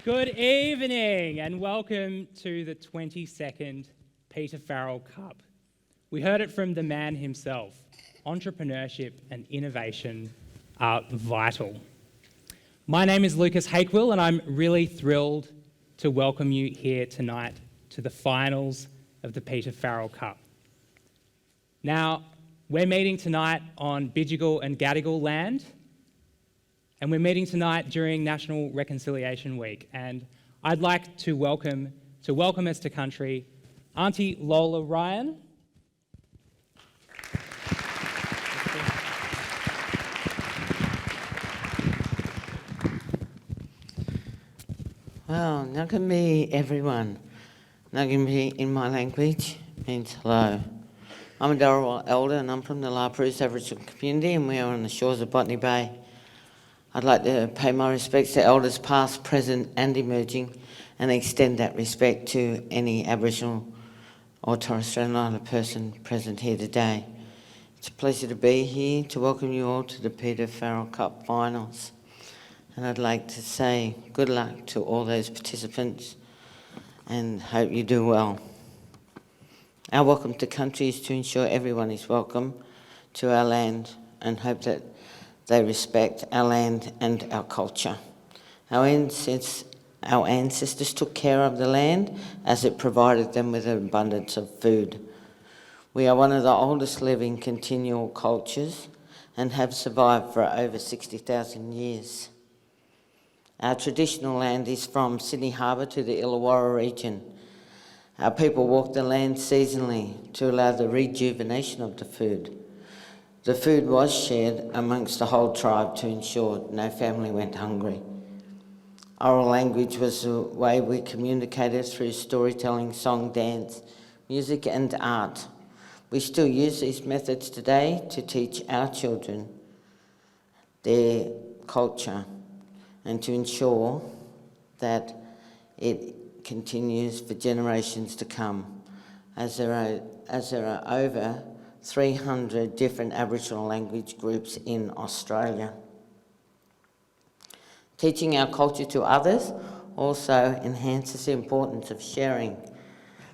Good evening and welcome to the 22nd Peter Farrell Cup. We heard it from the man himself. Entrepreneurship and innovation are vital. My name is Lucas Hakewill and I'm really thrilled to welcome you here tonight to the finals of the Peter Farrell Cup. Now, we're meeting tonight on Bidjigal and Gadigal land, and we're meeting tonight during National Reconciliation Week. And I'd like to welcome us to country, Auntie Lola Ryan. Well, Ngakami everyone. Ngakami in my language means hello. I'm a Dharawal elder and I'm from the La Perouse Aboriginal community and we are on the shores of Botany Bay. I'd like to pay my respects to elders past, present and emerging and extend that respect to any Aboriginal or Torres Strait Islander person present here today. It's a pleasure to be here to welcome you all to the Peter Farrell Cup finals. And I'd like to say good luck to all those participants and hope you do well. Our welcome to country is to ensure everyone is welcome to our land and hope that they respect our land and our culture. Our ancestors took care of the land as it provided them with an abundance of food. We are one of the oldest living continual cultures and have survived for over 60,000 years. Our traditional land is from Sydney Harbour to the Illawarra region. Our people walk the land seasonally to allow the rejuvenation of the food. The food was shared amongst the whole tribe to ensure no family went hungry. Oral language was the way we communicated through storytelling, song, dance, music and art. We still use these methods today to teach our children their culture and to ensure that it continues for generations to come, as there are over 300 different Aboriginal language groups in Australia. Teaching our culture to others also enhances the importance of sharing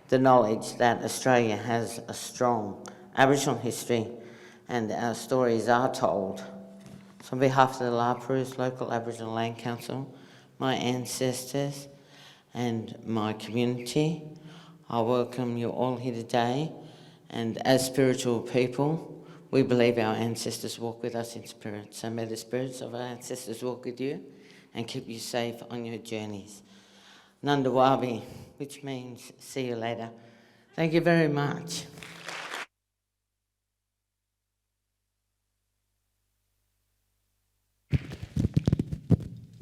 the knowledge that Australia has a strong Aboriginal history and our stories are told. So on behalf of the La Perouse Local Aboriginal Land Council, my ancestors and my community, I welcome you all here today. And as spiritual people, we believe our ancestors walk with us in spirit. So may the spirits of our ancestors walk with you and keep you safe on your journeys. Nandawabi, which means see you later. Thank you very much.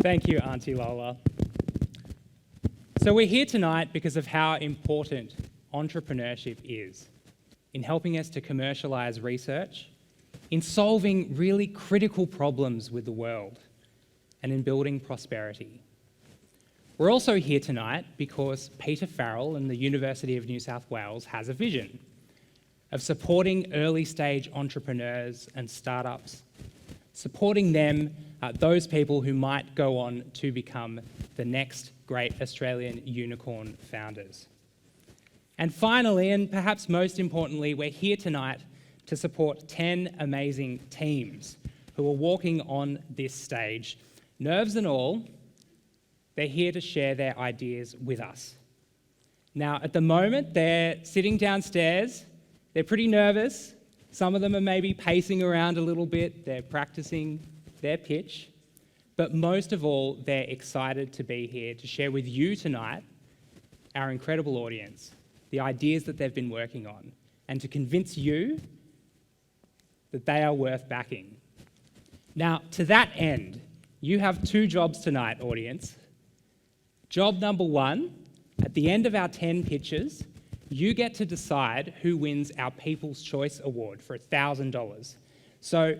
Thank you, Auntie Lola. So we're here tonight because of how important entrepreneurship is in helping us to commercialise research, in solving really critical problems with the world, and in building prosperity. We're also here tonight because Peter Farrell and the University of New South Wales has a vision of supporting early stage entrepreneurs and startups, supporting them, those people who might go on to become the next great Australian unicorn founders. And finally, and perhaps most importantly, we're here tonight to support 10 amazing teams who are walking on this stage. Nerves and all, they're here to share their ideas with us. Now, at the moment, they're sitting downstairs. They're pretty nervous. Some of them are maybe pacing around a little bit. They're practicing their pitch. But most of all, they're excited to be here to share with you tonight, our incredible audience, the ideas that they've been working on, and to convince you that they are worth backing. Now, to that end, you have two jobs tonight, audience. Job number one, at the end of our 10 pitches, you get to decide who wins our People's Choice Award for $1,000. So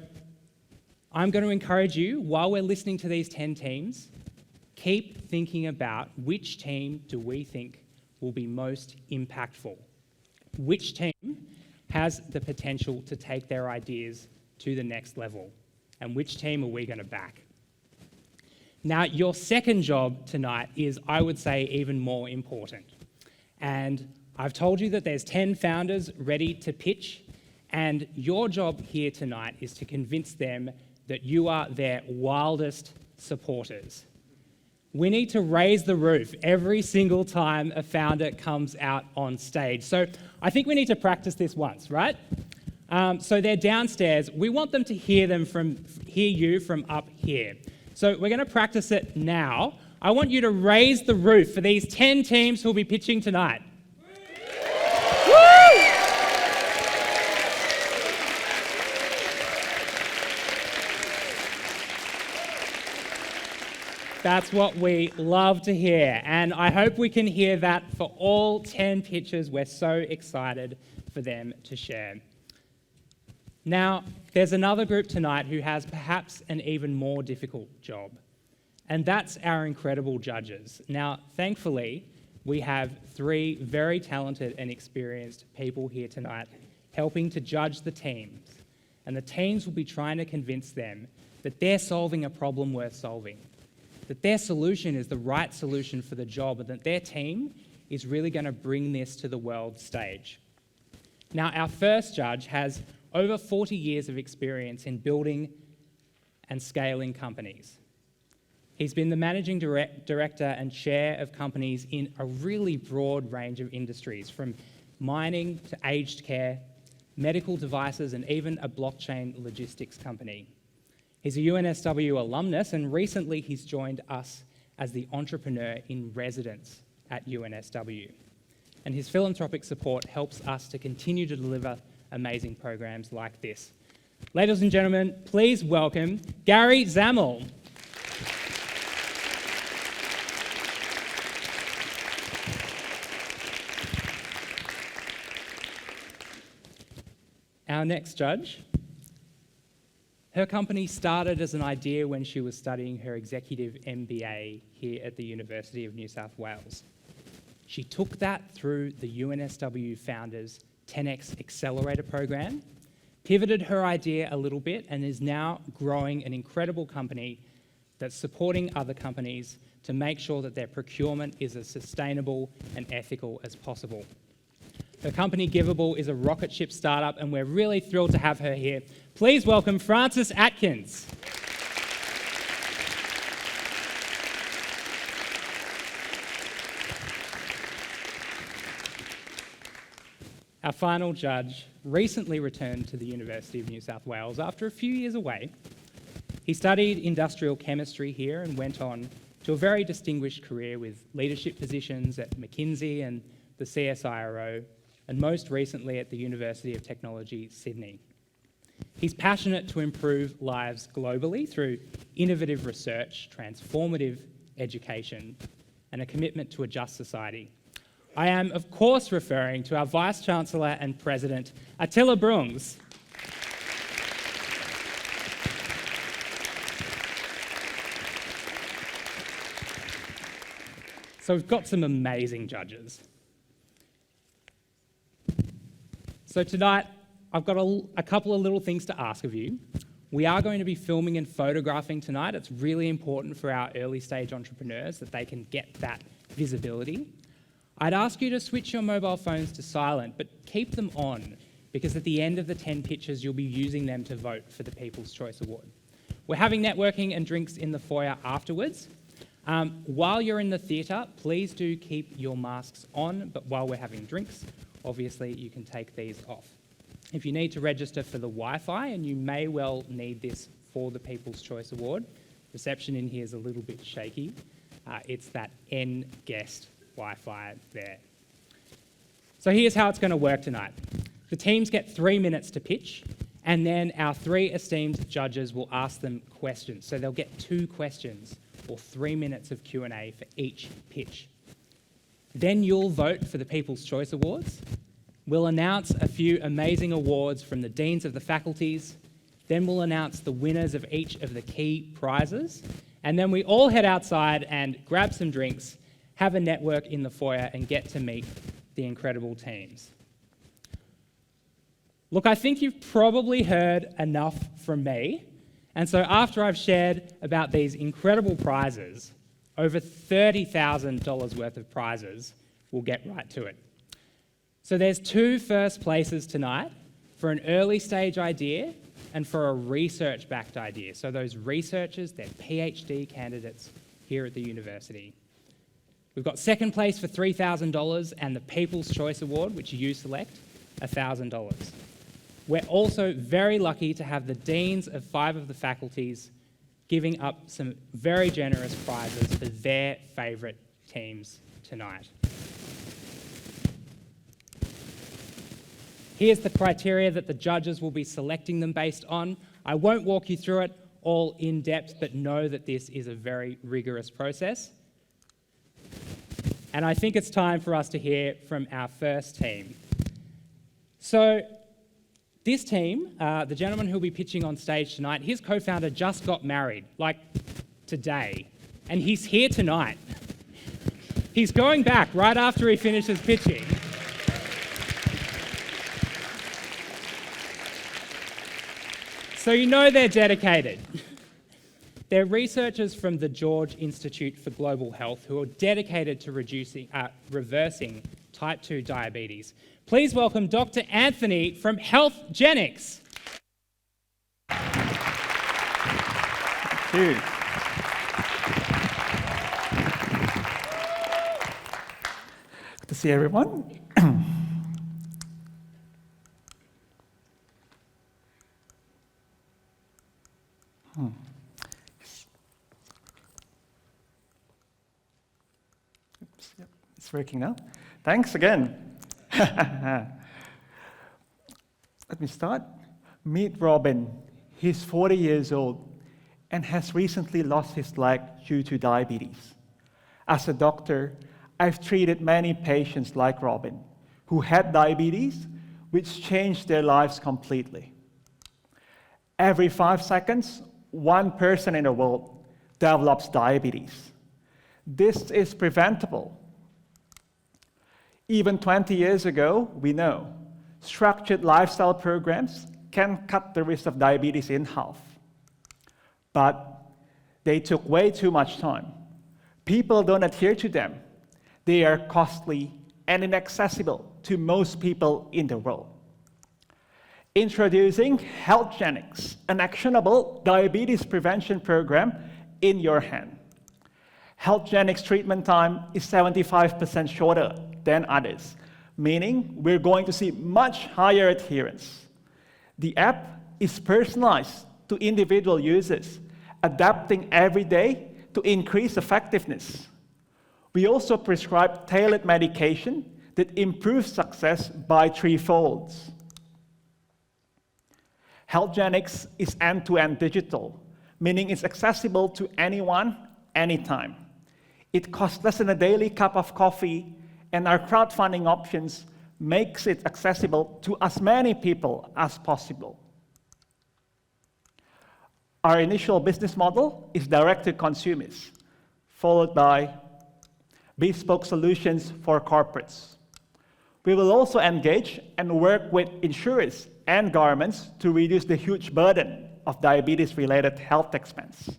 I'm going to encourage you, while we're listening to these 10 teams, keep thinking about which team do we think will be most impactful. Which team has the potential to take their ideas to the next level? And which team are we going to back? Now, your second job tonight is, I would say, even more important. And I've told you that there's 10 founders ready to pitch, and your job here tonight is to convince them that you are their wildest supporters. We need to raise the roof every single time a founder comes out on stage. So I think we need to practice this once, right? So they're downstairs. We want them to hear you from up here. So we're going to practice it now. I want you to raise the roof for these 10 teams who will be pitching tonight. Woo! That's what we love to hear. And I hope we can hear that for all 10 pitches. We're so excited for them to share. Now, there's another group tonight who has perhaps an even more difficult job, and that's our incredible judges. Now, thankfully, we have 3 very talented and experienced people here tonight helping to judge the teams, and the teams will be trying to convince them that they're solving a problem worth solving, that their solution is the right solution for the job, and that their team is really going to bring this to the world stage. Now, our first judge has over 40 years of experience in building and scaling companies. He's been the managing director and chair of companies in a really broad range of industries, from mining to aged care, medical devices, and even a blockchain logistics company. He's a UNSW alumnus, and recently he's joined us as the entrepreneur in residence at UNSW. And his philanthropic support helps us to continue to deliver amazing programs like this. Ladies and gentlemen, please welcome Gary Zamel. Our next judge, her company started as an idea when she was studying her executive MBA here at the University of New South Wales. She took that through the UNSW Founders 10X Accelerator program, pivoted her idea a little bit, and is now growing an incredible company that's supporting other companies to make sure that their procurement is as sustainable and ethical as possible. Her company, Giveable, is a rocket ship startup, and we're really thrilled to have her here. Please welcome Frances Atkins. Our final judge recently returned to the University of New South Wales after a few years away. He studied industrial chemistry here and went on to a very distinguished career with leadership positions at McKinsey and the CSIRO, and most recently at the University of Technology, Sydney. He's passionate to improve lives globally through innovative research, transformative education, and a commitment to a just society. I am, of course, referring to our Vice-Chancellor and President, Attila Brungs. So we've got some amazing judges. So tonight, I've got a couple of little things to ask of you. We are going to be filming and photographing tonight. It's really important for our early stage entrepreneurs that they can get that visibility. I'd ask you to switch your mobile phones to silent, but keep them on, because at the end of the 10 pitches, you'll be using them to vote for the People's Choice Award. We're having networking and drinks in the foyer afterwards. While you're in the theatre, please do keep your masks on, but while we're having drinks, obviously you can take these off. If you need to register for the Wi-Fi, and you may well need this for the People's Choice Award, reception in here is a little bit shaky. It's that N-Guest Wi-Fi there. So here's how it's going to work tonight. The teams get 3 minutes to pitch, and then our 3 esteemed judges will ask them questions. So they'll get 2 questions or 3 minutes of Q&A for each pitch. Then you'll vote for the People's Choice Awards. We'll announce a few amazing awards from the deans of the faculties. Then we'll announce the winners of each of the key prizes. And then we all head outside and grab some drinks, have a network in the foyer, and get to meet the incredible teams. Look, I think you've probably heard enough from me. And so after I've shared about these incredible prizes, over $30,000 worth of prizes, we'll get right to it. So there's 2 first places tonight for an early stage idea and for a research-backed idea. So those researchers, they're PhD candidates here at the university. We've got second place for $3,000 and the People's Choice Award, which you select, $1,000. We're also very lucky to have the deans of 5 of the faculties giving up some very generous prizes for their favourite teams tonight. Here's the criteria that the judges will be selecting them based on. I won't walk you through it all in depth, but know that this is a very rigorous process. And I think it's time for us to hear from our first team. So this team, the gentleman who'll be pitching on stage tonight, his co-founder just got married, like today, and he's here tonight. He's going back right after he finishes pitching. So you know they're dedicated. They're researchers from the George Institute for Global Health who are dedicated to reversing type 2 diabetes. Please welcome Dr. Anthony from HealthGenix. Thank you. Good to see everyone. Oops, yep, it's working now. Thanks again. Let me start. Meet Robin. He's 40 years old and has recently lost his leg due to diabetes. As a doctor, I've treated many patients like Robin who had diabetes, which changed their lives completely. Every 5 seconds, 1 person in the world develops diabetes. This is preventable. Even 20 years ago, we know structured lifestyle programs can cut the risk of diabetes in half. But they took way too much time. People don't adhere to them. They are costly and inaccessible to most people in the world. Introducing HealthGenix, an actionable diabetes prevention program in your hand. HealthGenix treatment time is 75% shorter than others, meaning we're going to see much higher adherence. The app is personalized to individual users, adapting every day to increase effectiveness. We also prescribe tailored medication that improves success by 3-folds. HealthGenix is end-to-end digital, meaning it's accessible to anyone, anytime. It costs less than a daily cup of coffee, and our crowdfunding options makes it accessible to as many people as possible. Our initial business model is direct to consumers, followed by bespoke solutions for corporates. We will also engage and work with insurers and governments to reduce the huge burden of diabetes-related health expense.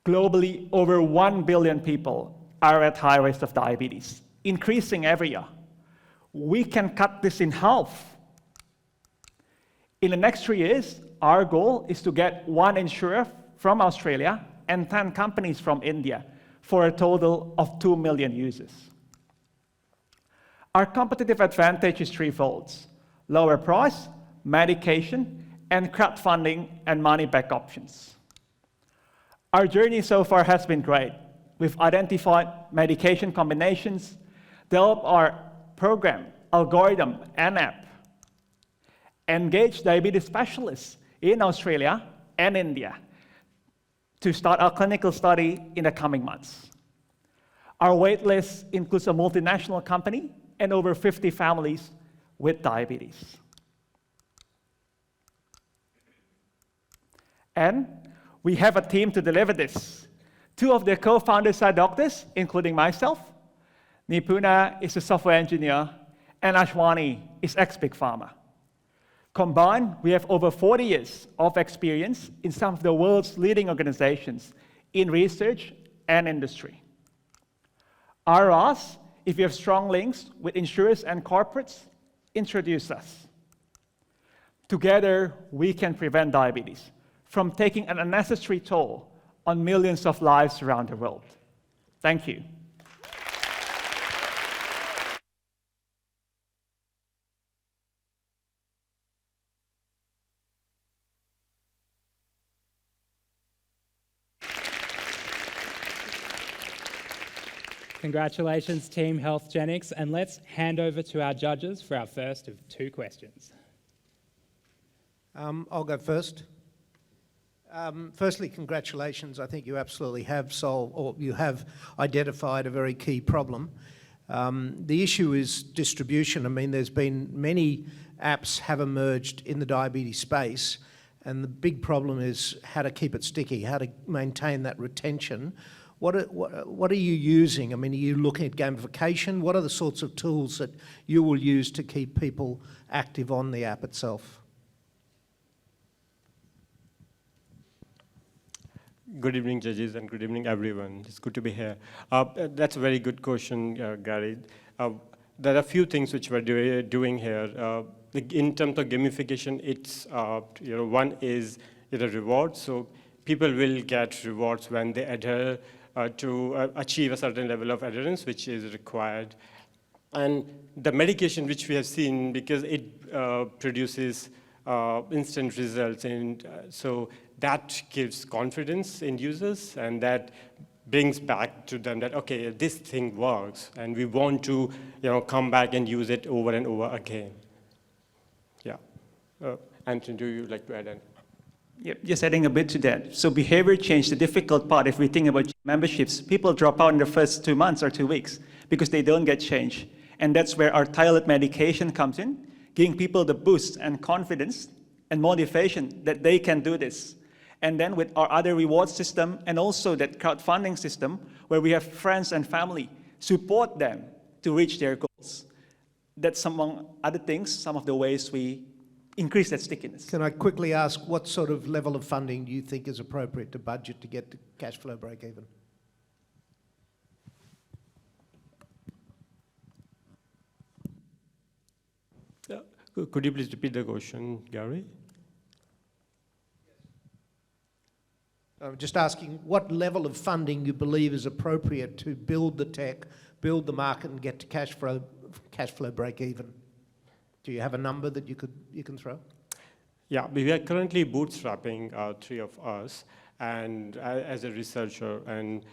Globally, over 1 billion people are at high risk of diabetes, increasing every year. We can cut this in half. In the next 3 years, our goal is to get 1 insurer from Australia and 10 companies from India for a total of 2 million users. Our competitive advantage is 3-folds: lower price, medication, and crowdfunding and money-back options. Our journey so far has been great. We've identified medication combinations, developed our program, algorithm, and app, engaged diabetes specialists in Australia and India to start our clinical study in the coming months. Our waitlist includes a multinational company and over 50 families with diabetes. And we have a team to deliver this. 2 of the co-founders are doctors, including myself. Nipuna is a software engineer, and Ashwani is ex-Big Pharma. Combined, we have over 40 years of experience in some of the world's leading organizations in research and industry. RRs, if you have strong links with insurers and corporates, introduce us. Together, we can prevent diabetes from taking an unnecessary toll on millions of lives around the world. Thank you. Congratulations, Team HealthGenics, and let's hand over to our judges for our first of 2 questions. I'll go first. Firstly, congratulations. I think you absolutely have solved, or you have identified a very key problem. The issue is distribution. I mean, there's been many apps have emerged in the diabetes space, and the big problem is how to keep it sticky, how to maintain that retention. What are you using? I mean, are you looking at gamification? What are the sorts of tools that you will use to keep people active on the app itself? Good evening, judges, and good evening, everyone. It's good to be here. That's a very good question, Gary. There are a few things which we're doing here. In terms of gamification, it's one is reward. So people will get rewards when they adhere to achieve a certain level of adherence, which is required. And the medication which we have seen, because it produces instant results, and so that gives confidence in users, and that brings back to them that, okay, this thing works, and we want to come back and use it over and over again. Yeah. Anthony, do you like to add anything? Yep, just adding a bit to that. So behavior change, the difficult part, if we think about memberships, people drop out in the first 2 months or 2 weeks because they don't get change. And that's where our tailored medication comes in, giving people the boost and confidence and motivation that they can do this. And then with our other reward system and also that crowdfunding system, where we have friends and family support them to reach their goals. That's among other things, some of the ways we increase that stickiness. Can I quickly ask, what sort of level of funding do you think is appropriate to budget to get to cash flow break even? Could you please repeat the question, Gary? I'm just asking what level of funding you believe is appropriate to build the tech, build the market, and get to cash flow break even. Do you have a number that you can throw? Yeah, we are currently bootstrapping 3 of us, and as a researcher, and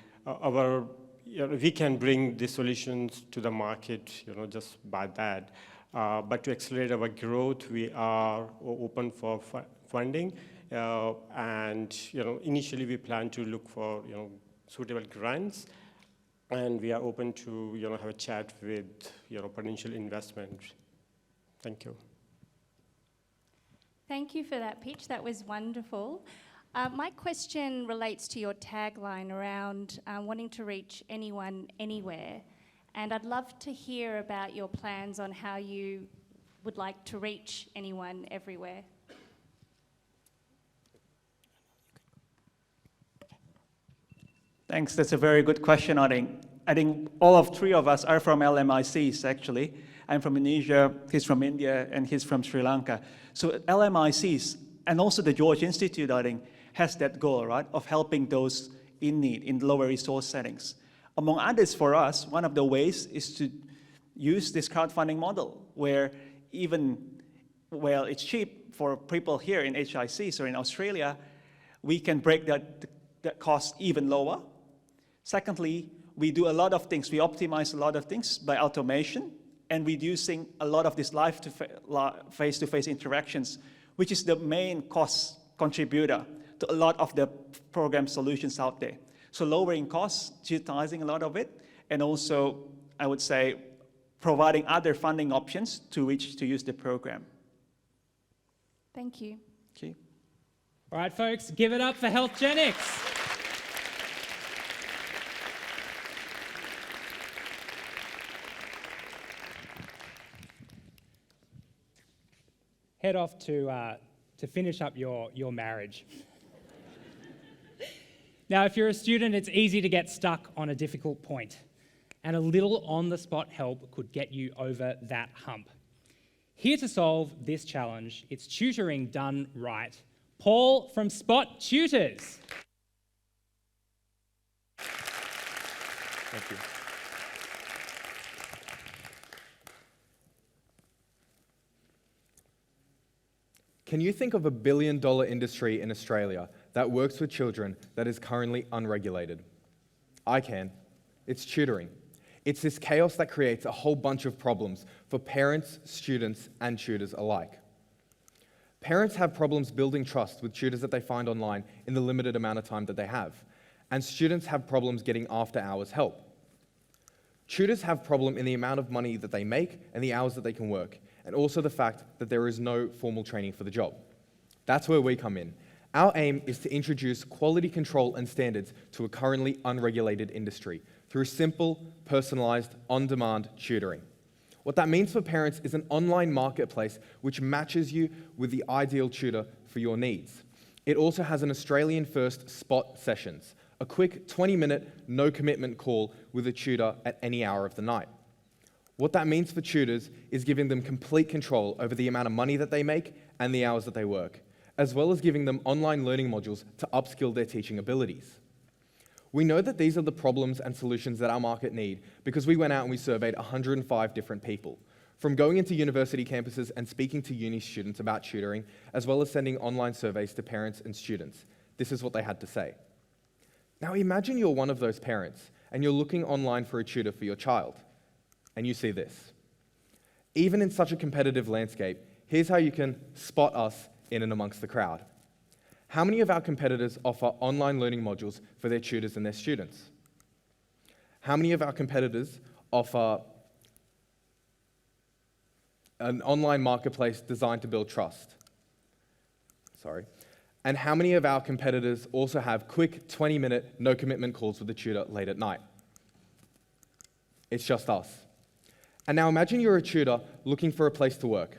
we can bring the solutions to the market, just by that. But to accelerate our growth, we are open for funding, and initially we plan to look for suitable grants, and we are open to have a chat with potential investment. Thank you. Thank you for that pitch. That was wonderful. My question relates to your tagline around wanting to reach anyone, anywhere. And I'd love to hear about your plans on how you would like to reach anyone, everywhere. Thanks, that's a very good question, I think all 3 of us are from LMICs, actually. I'm from Indonesia, he's from India, and he's from Sri Lanka. So LMICs, and also the George Institute, I think, has that goal, right, of helping those in need, in lower resource settings. Among others, for us, one of the ways is to use this crowdfunding model, where it's cheap for people here in HICs or in Australia, we can break that cost even lower. Secondly, we do a lot of things. We optimize a lot of things by automation and reducing a lot of this face-to-face interactions, which is the main cost contributor to a lot of the program solutions out there. So lowering costs, digitizing a lot of it, and also, I would say, providing other funding options to use the program. Thank you. Okay. All right, folks, give it up for HealthGenics. head off to finish up your marriage. Now, if you're a student, it's easy to get stuck on a difficult point, and a little on-the-spot help could get you over that hump. Here to solve this challenge, it's tutoring done right. Paul from Spot Tutors. Thank you. Can you think of a billion-dollar industry in Australia that works with children that is currently unregulated? I can. It's tutoring. It's this chaos that creates a whole bunch of problems for parents, students, and tutors alike. Parents have problems building trust with tutors that they find online in the limited amount of time that they have, and students have problems getting after-hours help. Tutors have problem in the amount of money that they make and the hours that they can work, and also the fact that there is no formal training for the job. That's where we come in. Our aim is to introduce quality control and standards to a currently unregulated industry through simple, personalized, on-demand tutoring. What that means for parents is an online marketplace which matches you with the ideal tutor for your needs. It also has an Australian-first Spot Sessions, a quick 20-minute, no-commitment call with a tutor at any hour of the night. What that means for tutors is giving them complete control over the amount of money that they make and the hours that they work, as well as giving them online learning modules to upskill their teaching abilities. We know that these are the problems and solutions that our market need because we went out and we surveyed 105 different people, from going into university campuses and speaking to uni students about tutoring, as well as sending online surveys to parents and students. This is what they had to say. Now imagine you're one of those parents and you're looking online for a tutor for your child, and you see this. Even in such a competitive landscape, here's how you can spot us in and amongst the crowd. How many of our competitors offer online learning modules for their tutors and their students? How many of our competitors offer an online marketplace designed to build trust? Sorry. And how many of our competitors also have quick 20-minute no-commitment calls with the tutor late at night? It's just us. And now imagine you're a tutor looking for a place to work.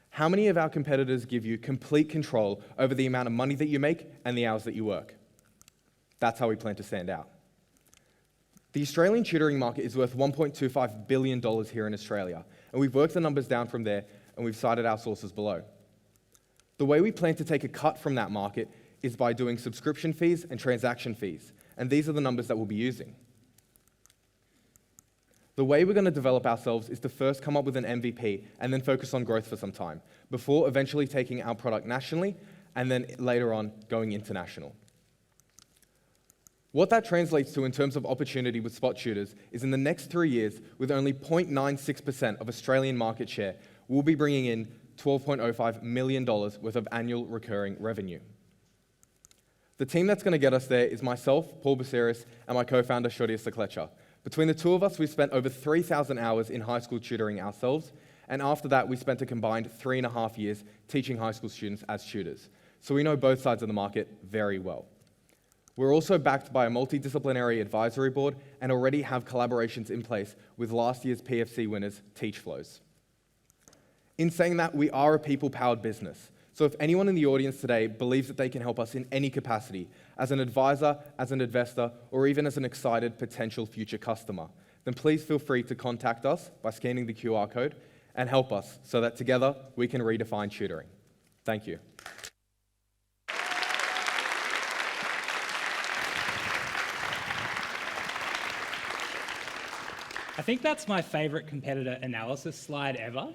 How many of our competitors give you complete control over the amount of money that you make and the hours that you work? That's how we plan to stand out. The Australian tutoring market is worth $1.25 billion here in Australia, and we've worked the numbers down from there, and we've cited our sources below. The way we plan to take a cut from that market is by doing subscription fees and transaction fees, and these are the numbers that we'll be using. The way we're going to develop ourselves is to first come up with an MVP and then focus on growth for some time, before eventually taking our product nationally and then later on going international. What that translates to in terms of opportunity with Spot Tutors is in the next 3 years, with only 0.96% of Australian market share, we'll be bringing in $12.05 million worth of annual recurring revenue. The team that's going to get us there is myself, Paul Baceris, and my co-founder, Shodia Saklecha. Between the two of us, we've spent over 3,000 hours in high school tutoring ourselves, and after that, we spent a combined 3.5 years teaching high school students as tutors. So we know both sides of the market very well. We're also backed by a multidisciplinary advisory board and already have collaborations in place with last year's PFC winners, Teachflows. In saying that, we are a people-powered business. So if anyone in the audience today believes that they can help us in any capacity, as an advisor, as an investor, or even as an excited potential future customer, then please feel free to contact us by scanning the QR code and help us so that together we can redefine tutoring. Thank you. I think that's my favourite competitor analysis slide ever,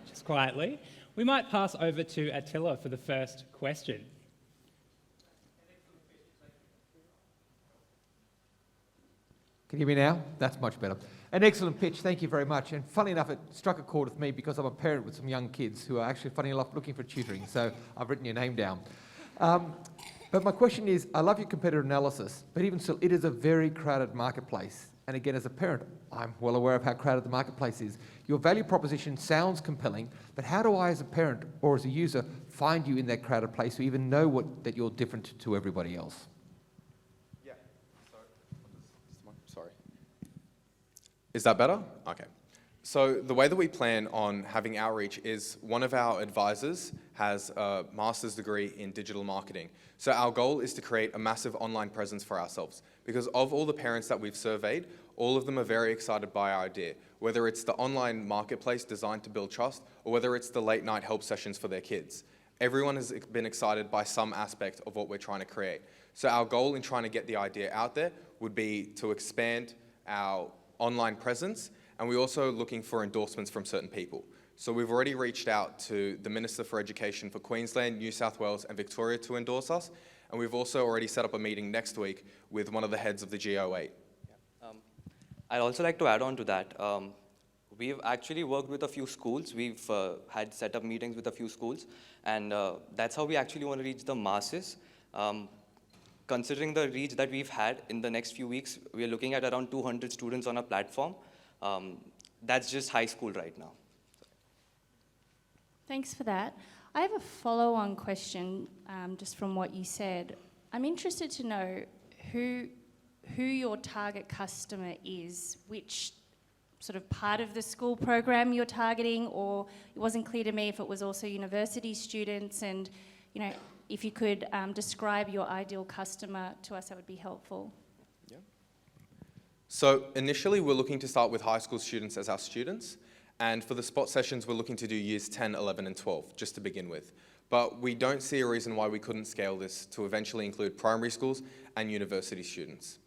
just quietly. We might pass over to Attila for the first question. Can you hear me now? That's much better. An excellent pitch, thank you very much. And funny enough, it struck a chord with me because I'm a parent with some young kids who are actually, funny enough, looking for tutoring. So I've written your name down. But my question is, I love your competitor analysis, but even still, it is a very crowded marketplace. And again, as a parent, I'm well aware of how crowded the marketplace is. Your value proposition sounds compelling, but how do I, as a parent or as a user, find you in that crowded place or even know that you're different to everybody else? Yeah. Sorry. Is that better? Okay. So the way that we plan on having outreach is one of our advisors has a master's degree in digital marketing. So our goal is to create a massive online presence for ourselves, because of all the parents that we've surveyed, all of them are very excited by our idea, whether it's the online marketplace designed to build trust or whether it's the late night help sessions for their kids. Everyone has been excited by some aspect of what we're trying to create. So our goal in trying to get the idea out there would be to expand our online presence, and we're also looking for endorsements from certain people. So we've already reached out to the Minister for Education for Queensland, New South Wales and Victoria to endorse us, and we've also already set up a meeting next week with one of the heads of the G08. I'd also like to add on to that. We've actually worked with a few schools. We've had set up meetings with a few schools, and that's how we actually want to reach the masses. Considering the reach that we've had in the next few weeks, we're looking at around 200 students on a platform. That's just high school right now. Thanks for that. I have a follow-on question just from what you said. I'm interested to know who your target customer is, which sort of part of the school program you're targeting, or it wasn't clear to me if it was also university students, and if you could describe your ideal customer to us, that would be helpful. Yeah. So initially we're looking to start with high school students as our students, and for the spot sessions we're looking to do years 10, 11 and 12 just to begin with. But we don't see a reason why we couldn't scale this to eventually include primary schools and university students.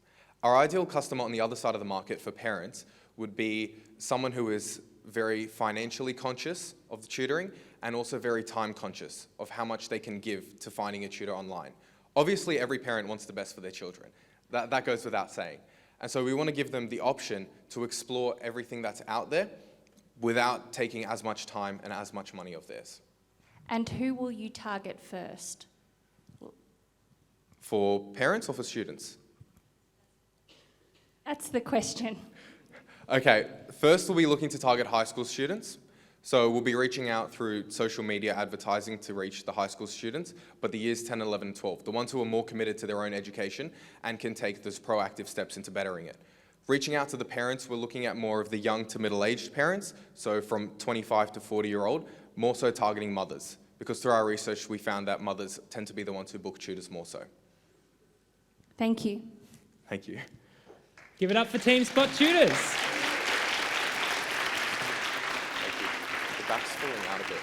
Our ideal customer on the other side of the market for parents would be someone who is very financially conscious of the tutoring and also very time conscious of how much they can give to finding a tutor online. Obviously, every parent wants the best for their children. That goes without saying. And so we want to give them the option to explore everything that's out there without taking as much time and as much money of theirs. And who will you target first? For parents or for students? That's the question. Okay, first we'll be looking to target high school students. So we'll be reaching out through social media advertising to reach the high school students, but the years 10, 11, and 12, the ones who are more committed to their own education and can take those proactive steps into bettering it. Reaching out to the parents, we're looking at more of the young to middle-aged parents, so from 25 to 40-year-old, more so targeting mothers, because through our research we found that mothers tend to be the ones who book tutors more so. Thank you. Thank you. Give it up for Team Spot Tutors. The back's falling out a bit.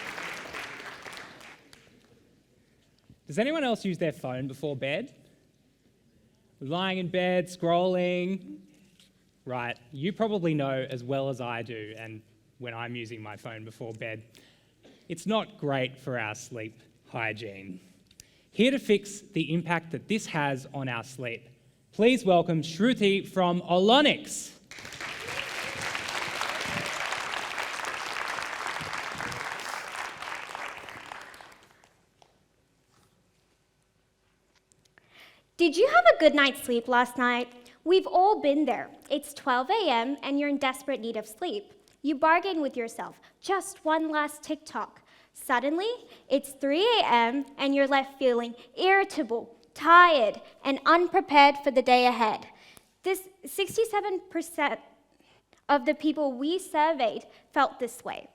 Does anyone else use their phone before bed? Lying in bed, scrolling? Right, you probably know as well as I do, and when I'm using my phone before bed, it's not great for our sleep hygiene. Here to fix the impact that this has on our sleep, please welcome Shruti from Olonix. Did you have a good night's sleep last night? We've all been there. It's 12 a.m. and you're in desperate need of sleep. You bargain with yourself, just one last TikTok. Suddenly, it's 3 a.m. and you're left feeling irritable, tired, and unprepared for the day ahead. This 67% of the people we surveyed felt this way.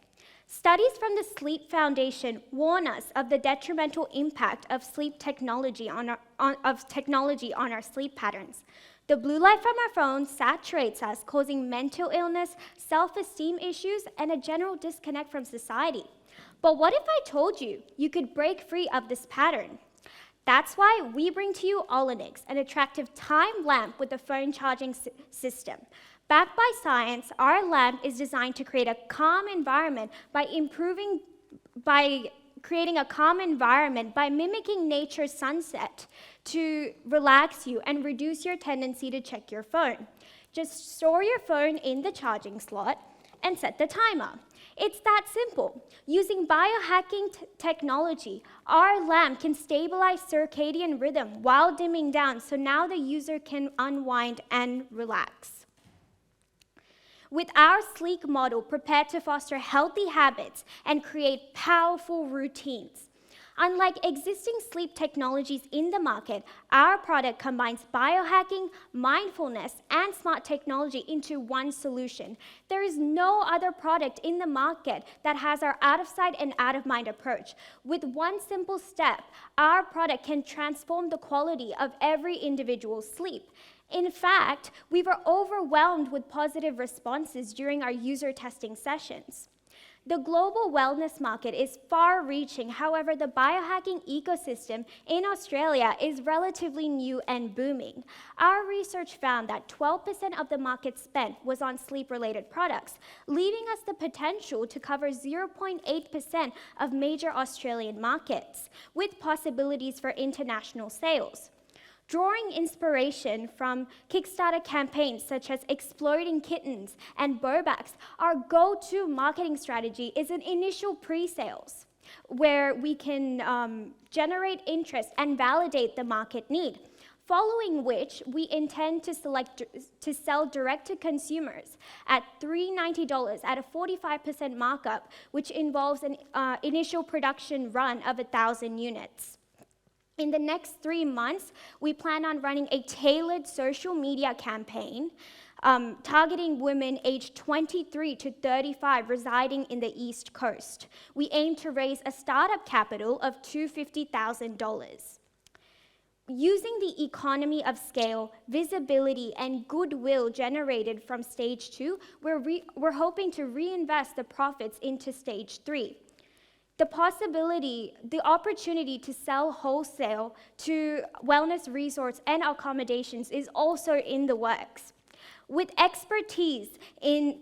Studies from the Sleep Foundation warn us of the detrimental impact of sleep technology on our sleep patterns. The blue light from our phones saturates us, causing mental illness, self-esteem issues, and a general disconnect from society. But what if I told you you could break free of this pattern? That's why we bring to you Olonix, an attractive time lamp with a phone charging system. Backed by science, our lamp is designed to create a calm environment by creating a calm environment by mimicking nature's sunset to relax you and reduce your tendency to check your phone. Just store your phone in the charging slot and set the timer. It's that simple. Using biohacking technology, our lamp can stabilize circadian rhythm while dimming down, so now the user can unwind and relax. With our sleek model prepared to foster healthy habits and create powerful routines, Unlike existing sleep technologies in the market, our product combines biohacking, mindfulness, and smart technology into one solution. There is no other product in the market that has our out-of-sight and out-of-mind approach. With one simple step, our product can transform the quality of every individual's sleep. In fact, we were overwhelmed with positive responses during our user testing sessions. The global wellness market is far-reaching. However, the biohacking ecosystem in Australia is relatively new and booming. Our research found that 12% of the market spent was on sleep-related products, leaving us the potential to cover 0.8% of major Australian markets, with possibilities for international sales. Drawing inspiration from Kickstarter campaigns such as Exploding Kittens and Bobax, our go-to marketing strategy is an initial pre-sales, where we can generate interest and validate the market need, following which we intend to sell direct to consumers at $390 at a 45% markup, which involves an initial production run of 1,000 units. In the next 3 months, we plan on running a tailored social media campaign targeting women aged 23 to 35 residing in the East Coast. We aim to raise a startup capital of $250,000. Using the economy of scale, visibility, and goodwill generated from stage 2, we're hoping to reinvest the profits into stage 3. The opportunity to sell wholesale to wellness resorts and accommodations is also in the works. With expertise in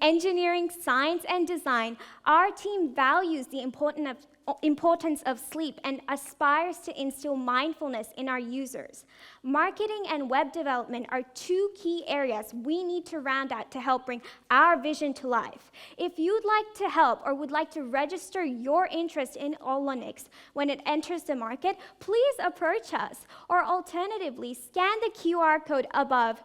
engineering, science, and design, our team values the importance of sleep and aspires to instill mindfulness in our users. Marketing and web development are 2 key areas we need to round out to help bring our vision to life. If you'd like to help or would like to register your interest in Olonix when it enters the market, please approach us, or alternatively, scan the QR code above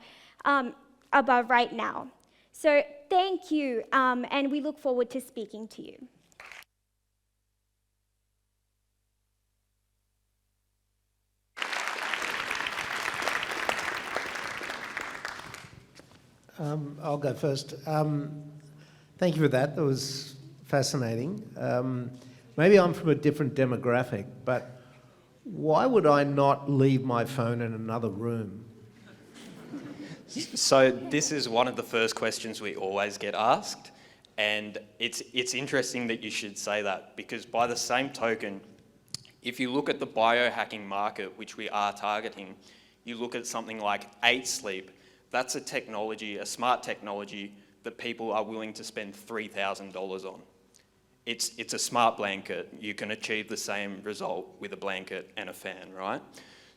right now. So thank you, and we look forward to speaking to you. I'll go first. Thank you for that. That was fascinating. Maybe I'm from a different demographic, but why would I not leave my phone in another room? So this is one of the first questions we always get asked, and it's interesting that you should say that, because by the same token, if you look at the biohacking market, which we are targeting, you look at something like 8 Sleep. That's a technology, a smart technology, that people are willing to spend $3,000 on. It's a smart blanket. You can achieve the same result with a blanket and a fan, right?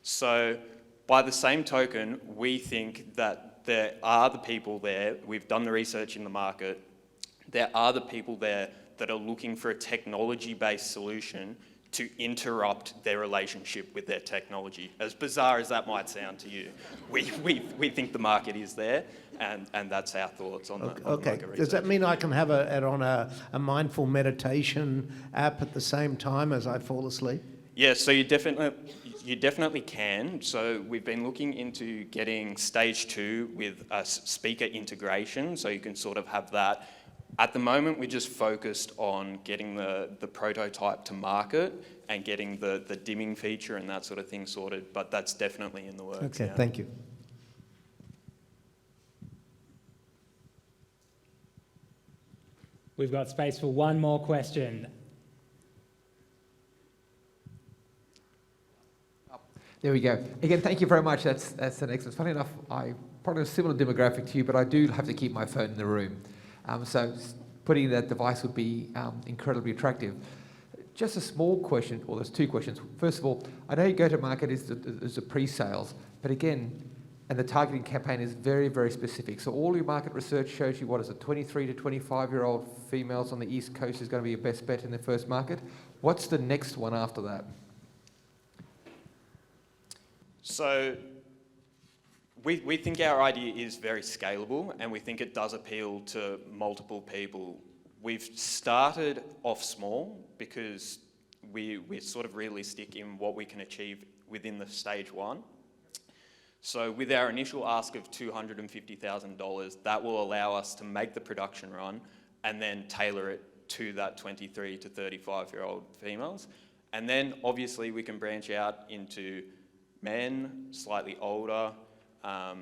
So by the same token, we think that there are the people there, we've done the research in the market, there are the people there that are looking for a technology-based solution to interrupt their relationship with their technology. As bizarre as that might sound to you, we think the market is there, and that's our thoughts on the market research. Does that mean I can have it on a mindful meditation app at the same time as I fall asleep? Yeah, so you definitely can. So we've been looking into getting stage 2 with a speaker integration, so you can sort of have that. At the moment, we're just focused on getting the prototype to market and getting the dimming feature and that sort of thing sorted, but that's definitely in the works. Okay, now. thank you. We've got space for one more question. There we go. Again, thank you very much. That's an excellent. Funny enough, I probably have a similar demographic to you, but I do have to keep my phone in the room. So putting that device would be incredibly attractive. Just a small question, or there's 2 questions. First of all, I know you go to market as a pre-sales, but again, and the targeting campaign is very, very specific. So all your market research shows you, what is it, 23 to 25-year-old females on the East Coast is going to be your best bet in the first market. What's the next one after that? So we think our idea is very scalable, and we think it does appeal to multiple people We've started off small because we're sort of realistic in what we can achieve within the stage one. So with our initial ask of $250,000, that will allow us to make the production run and then tailor it to that 23 to 35-year-old females. And then obviously we can branch out into men, slightly older. I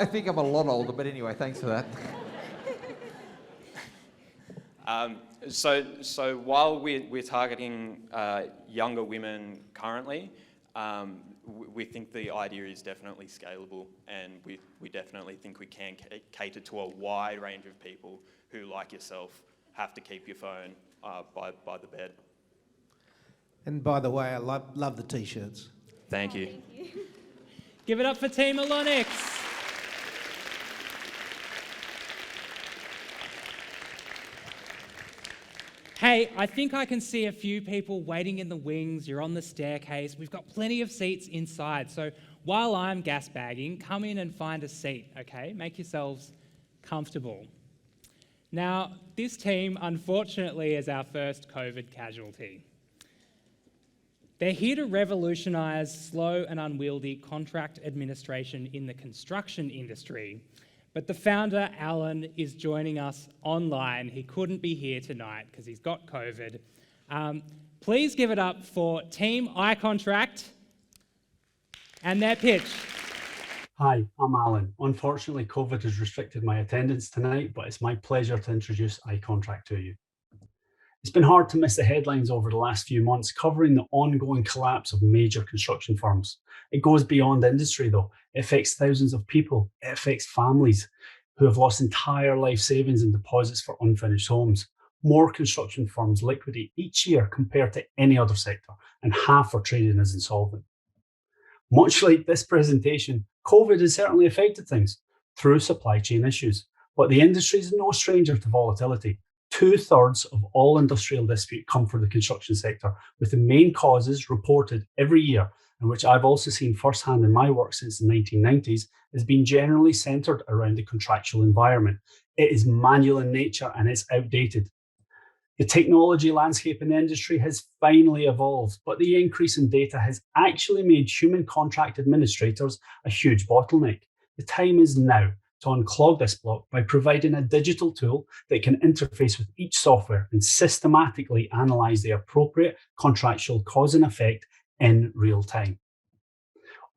think I'm a lot older, but anyway, thanks for that. So while we're targeting younger women currently, we think the idea is definitely scalable, and we definitely think we can cater to a wide range of people who, like yourself, have to keep your phone by the bed. And by the way, I love the T-shirts. Thank you. Give it up for Team Alonix. Hey, I think I can see a few people waiting in the wings. You're on the staircase. We've got plenty of seats inside. So while I'm gas bagging, come in and find a seat, okay? Make yourselves comfortable. Now, this team, unfortunately, is our first COVID casualty. They're here to revolutionise slow and unwieldy contract administration in the construction industry. But the founder, Alan, is joining us online. He couldn't be here tonight because he's got COVID. Please give it up for Team iContract and their pitch. Hi, I'm Alan. Unfortunately, COVID has restricted my attendance tonight, but it's my pleasure to introduce iContract to you. It's been hard to miss the headlines over the last few months covering the ongoing collapse of major construction firms. It goes beyond industry though. It affects thousands of people. It affects families who have lost entire life savings and deposits for unfinished homes. More construction firms liquidate each year compared to any other sector, and half are trading as insolvent. Much like this presentation, COVID has certainly affected things through supply chain issues, but the industry is no stranger to volatility. 2/3 of all industrial dispute come from the construction sector, with the main causes reported every year, and which I've also seen firsthand in my work since the 1990s, has been generally centred around the contractual environment. It is manual in nature and it's outdated. The technology landscape in the industry has finally evolved, but the increase in data has actually made human contract administrators a huge bottleneck. The time is now to unclog this block by providing a digital tool that can interface with each software and systematically analyse the appropriate contractual cause and effect in real time.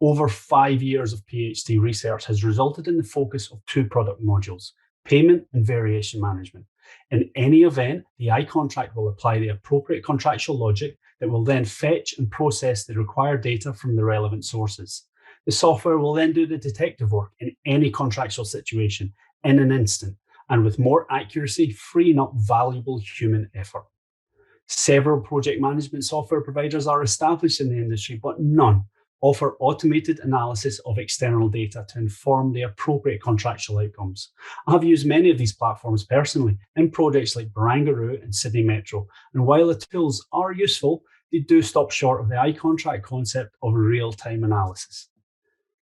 Over 5 years of PhD research has resulted in the focus of 2 product modules, payment and variation management. In any event, the iContract will apply the appropriate contractual logic that will then fetch and process the required data from the relevant sources. The software will then do the detective work in any contractual situation in an instant, and with more accuracy, freeing up valuable human effort. Several project management software providers are established in the industry, but none offer automated analysis of external data to inform the appropriate contractual outcomes. I've used many of these platforms personally in projects like Barangaroo and Sydney Metro, and while the tools are useful, they do stop short of the iContract concept of real-time analysis.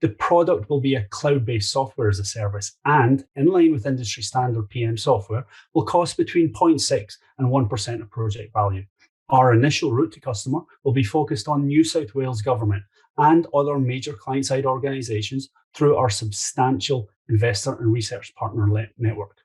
The product will be a cloud-based software as a service and, in line with industry standard PM software, will cost between 0.6% and 1% of project value. Our initial route to customer will be focused on New South Wales Government and other major client-side organisations through our substantial investor and research partner network.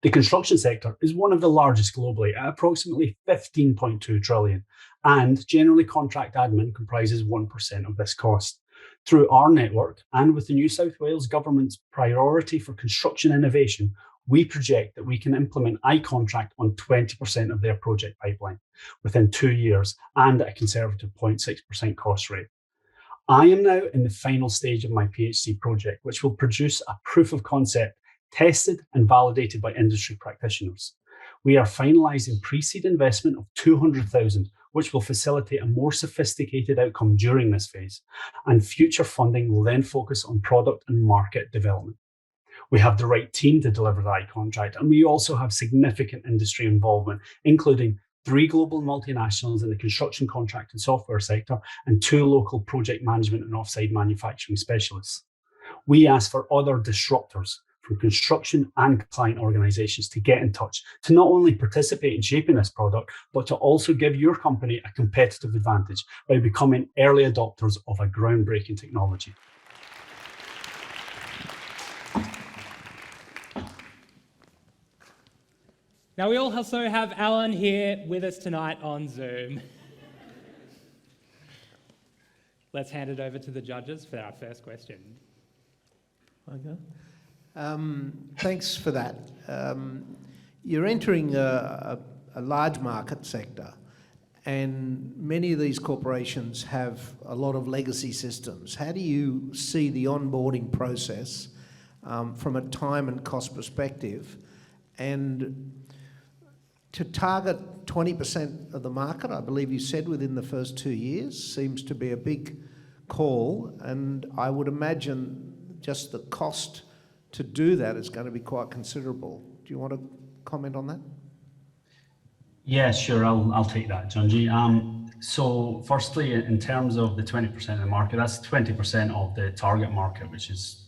The construction sector is one of the largest globally at approximately 15.2 trillion, and generally contract admin comprises 1% of this cost. Through our network and with the New South Wales Government's priority for construction innovation, we project that we can implement iContract on 20% of their project pipeline within 2 years and at a conservative 0.6% cost rate. I am now in the final stage of my PhD project, which will produce a proof of concept tested and validated by industry practitioners. We are finalising pre-seed investment of 200,000, which will facilitate a more sophisticated outcome during this phase, and future funding will then focus on product and market development. We have the right team to deliver the iContract, and we also have significant industry involvement, including 3 global multinationals in the construction contract and software sector and 2 local project management and offsite manufacturing specialists. we ask for other disruptors from construction and client organizations to get in touch, to not only participate in shaping this product, but to also give your company a competitive advantage by becoming early adopters of a groundbreaking technology. Now, we also have Alan here with us tonight on Zoom. Let's hand it over to the judges for our first question. Okay. Thanks for that. You're entering a large market sector, and many of these corporations have a lot of legacy systems. How do you see the onboarding process from a time and cost perspective? And to target 20% of the market, I believe you said within the first 2 years, seems to be a big call, and I would imagine just the cost to do that is going to be quite considerable. Do you want to comment on that? Yeah, sure, I'll take that, Junji. So firstly, in terms of the 20% of the market, that's 20% of the target market, which is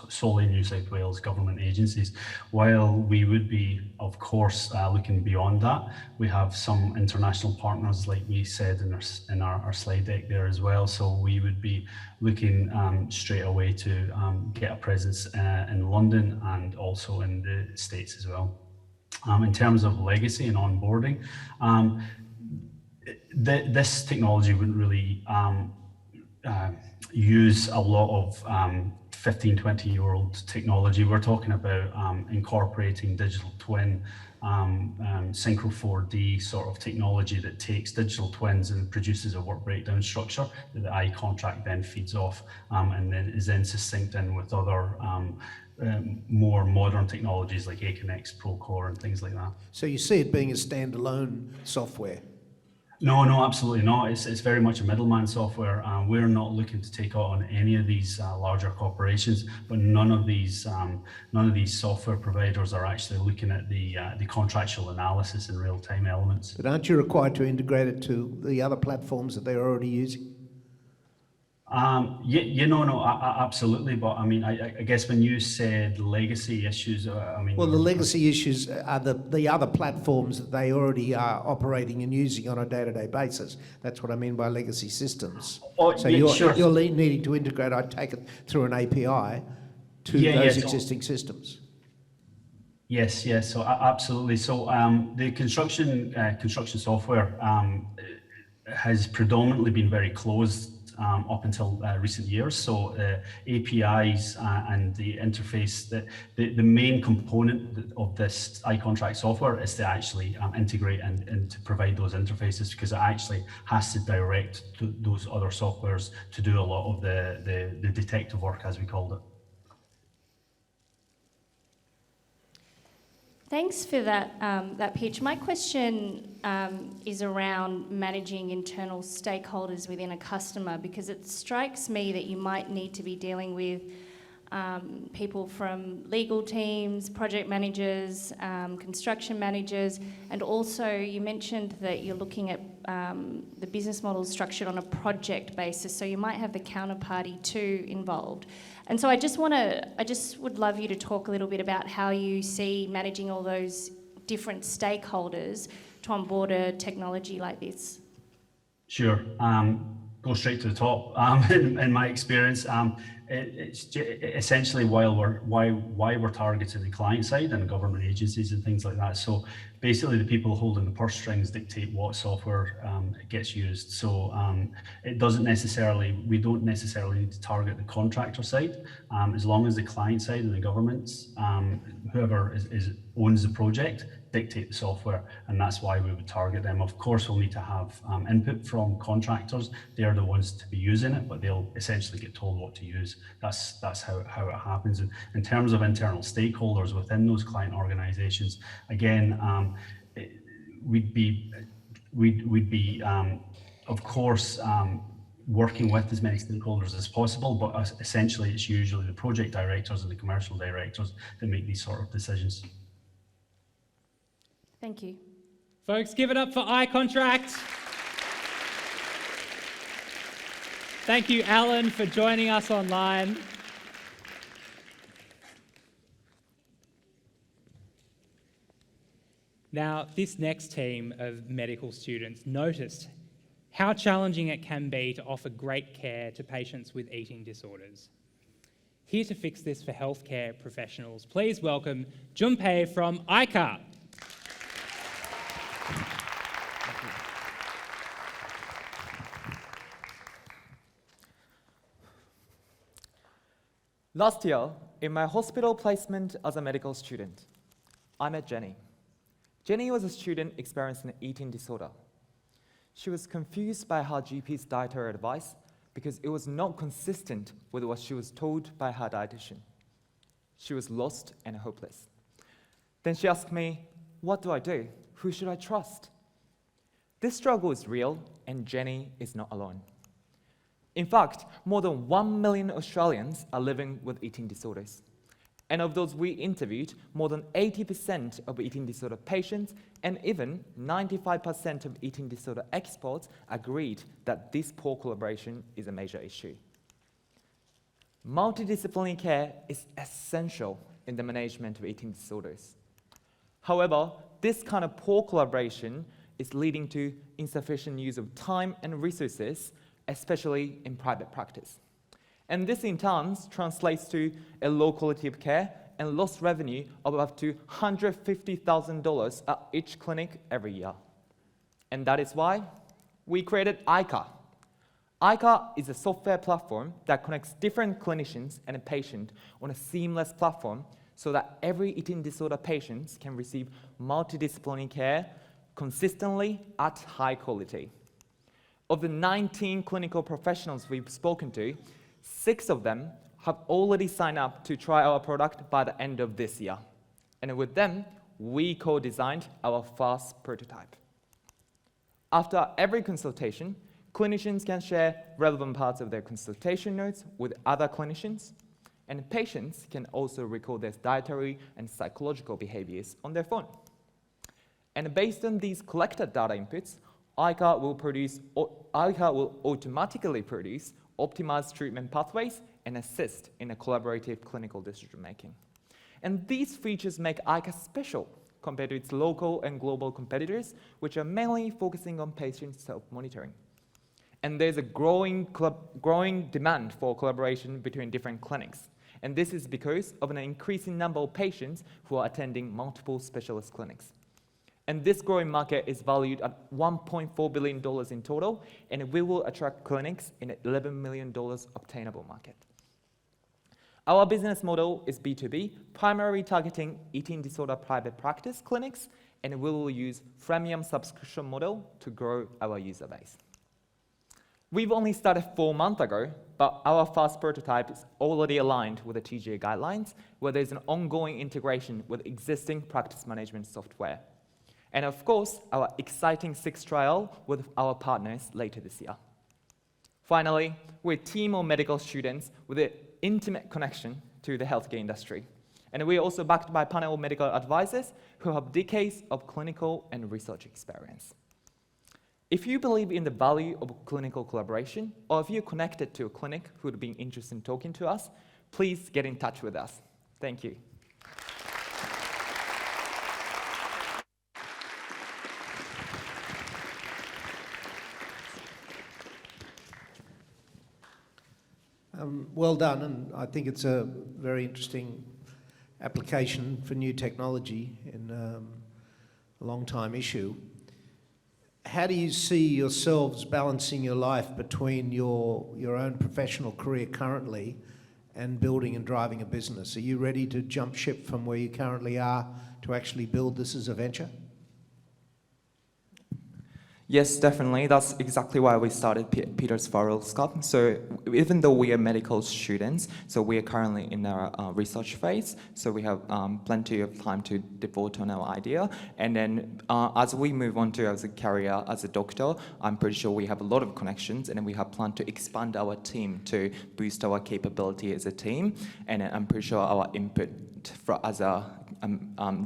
solely New South Wales government agencies. While we would be, of course, looking beyond that, we have some international partners, like we said in our slide deck there as well. So we would be looking straight away to get a presence in London and also in the States as well. In terms of legacy and onboarding, this technology wouldn't really use a lot of 15, 20-year-old technology. We're talking about incorporating digital twin, Synchro 4D sort of technology that takes digital twins and produces a work breakdown structure that the iContract then feeds off and then is then succinct in with other more modern technologies like Aconex, Procore and things like that. So you see it being a standalone software? No, absolutely not. It's very much a middleman software. We're not looking to take on any of these larger corporations, but none of these software providers are actually looking at the contractual analysis and real-time elements. But aren't you required to integrate it to the other platforms that they're already using? Absolutely. But I mean, I guess when you said legacy issues, I mean. Well, the legacy issues are the other platforms that they already are operating and using on a day-to-day basis. That's what I mean by legacy systems. So you're needing to integrate, I take it, through an API to those existing systems. Yes. So absolutely. So the construction software has predominantly been very closed up until recent years. So APIs and the interface, the main component of this iContract software is to actually integrate and to provide those interfaces, because it actually has to direct those other softwares to do a lot of the detective work, as we called it. Thanks for that pitch. My question is around managing internal stakeholders within a customer, because it strikes me that you might need to be dealing with people from legal teams, project managers, construction managers, and also you mentioned that you're looking at the business model structured on a project basis, so you might have the counterparty too involved. And so I just would love you to talk a little bit about how you see managing all those different stakeholders to onboard a technology like this. Sure. Go straight to the top. In my experience, it's essentially why we're targeting the client side and government agencies and things like that. So basically, the people holding the purse strings dictate what software gets used. So we don't necessarily need to target the contractor side, as long as the client side and the governments, whoever owns the project, dictate the software, and that's why we would target them. Of course, we'll need to have input from contractors. They're the ones to be using it, but they'll essentially get told what to use. That's how it happens. And in terms of internal stakeholders within those client organizations, again, we'd be of course working with as many stakeholders as possible, but essentially it's usually the project directors and the commercial directors that make these sort of decisions. Thank you. Folks, give it up for iContract. Thank you, Alan, for joining us online. Now, this next team of medical students noticed how challenging it can be to offer great care to patients with eating disorders. Here to fix this for healthcare professionals, please welcome Junpei from ICAR. Last year, in my hospital placement as a medical student, I met Jenny. Jenny was a student experiencing an eating disorder. She was confused by her GP's dietary advice because it was not consistent with what she was told by her dietitian. She was lost and hopeless. Then she asked me, what do I do? Who should I trust? This struggle is real, and Jenny is not alone. In fact, more than 1 million Australians are living with eating disorders. And of those we interviewed, more than 80% of eating disorder patients and even 95% of eating disorder experts agreed that this poor collaboration is a major issue. Multidisciplinary care is essential in the management of eating disorders. However, this kind of poor collaboration is leading to insufficient use of time and resources, especially in private practice. And this in turn translates to a low quality of care and lost revenue of up to $150,000 at each clinic every year. And that is why we created ICAR. ICAR is a software platform that connects different clinicians and a patient on a seamless platform so that every eating disorder patient can receive multidisciplinary care consistently at high quality. Of the 19 clinical professionals we've spoken to, 6 of them have already signed up to try our product by the end of this year. And with them, we co-designed our first prototype. After every consultation, clinicians can share relevant parts of their consultation notes with other clinicians, and patients can also record their dietary and psychological behaviors on their phone. And based on these collected data inputs, ICAR will automatically produce optimized treatment pathways and assist in a collaborative clinical decision-making. And these features make ICAR special compared to its local and global competitors, which are mainly focusing on patient self-monitoring. And there's a growing demand for collaboration between different clinics. And this is because of an increasing number of patients who are attending multiple specialist clinics. And this growing market is valued at $1.4 billion in total, and we will attract clinics in an $11 million obtainable market. Our business model is B2B, primarily targeting eating disorder private practice clinics, and we will use freemium subscription model to grow our user base. We've only started 4 months ago, but our first prototype is already aligned with the TGA guidelines, where there's an ongoing integration with existing practice management software. And of course, our exciting 6th trial with our partners later this year. Finally, we're a team of medical students with an intimate connection to the healthcare industry. And we're also backed by a panel of medical advisors who have decades of clinical and research experience. If you believe in the value of clinical collaboration, or if you're connected to a clinic who would be interested in talking to us, please get in touch with us. Thank you. Well done, and I think it's a very interesting application for new technology in a long-time issue. How do you see yourselves balancing your life between your own professional career currently and building and driving a business? Are you ready to jump ship from where you currently are to actually build this as a venture? Yes, definitely. That's exactly why we started Peter's Farrell's Cup. So even though we are medical students, so we are currently in our research phase, so we have plenty of time to devote on our idea. And then as we move on to as a career as a doctor, I'm pretty sure we have a lot of connections, and we have planned to expand our team to boost our capability as a team. And I'm pretty sure our input as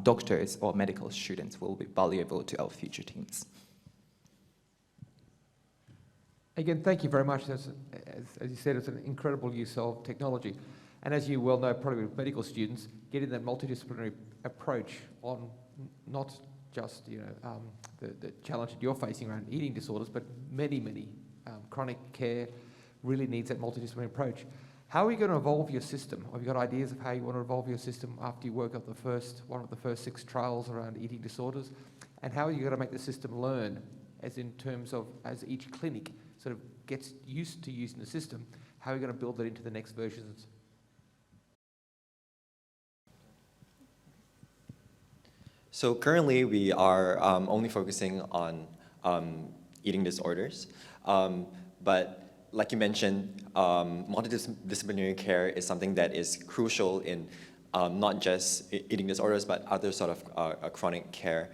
doctors or medical students will be valuable to our future teams. Again, thank you very much. As you said, it's an incredible use of technology. And as you well know, probably with medical students, getting that multidisciplinary approach on not just the challenge that you're facing around eating disorders, but many chronic care really needs that multidisciplinary approach. How are you going to evolve your system? Have you got ideas of how you want to evolve your system after you work up one of the first 6 trials around eating disorders? And how are you going to make the system learn, as in terms of as each clinic sort of gets used to using the system, how are you going to build that into the next versions? So currently we are only focusing on eating disorders, but like you mentioned, multidisciplinary care is something that is crucial in not just eating disorders, but other sort of chronic care.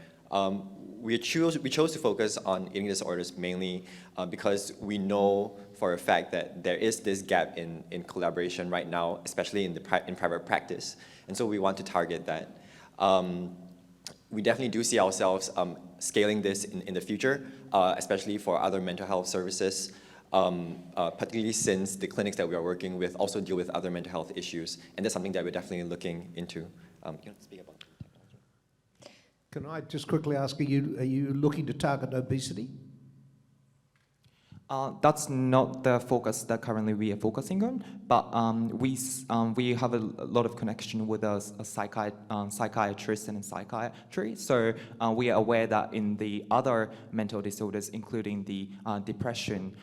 We chose to focus on eating disorders mainly because we know for a fact that there is this gap in collaboration right now, especially in private practice, and so we want to target that. We definitely do see ourselves scaling this in the future, especially for other mental health services, particularly since the clinics that we are working with also deal with other mental health issues, and that's something that we're definitely looking into. Speak about technology. Can I just quickly ask, are you looking to target obesity? That's not the focus that currently we are focusing on, but we have a lot of connection with a psychiatrist and psychiatry. So we are aware that in the other mental disorders, including the depression,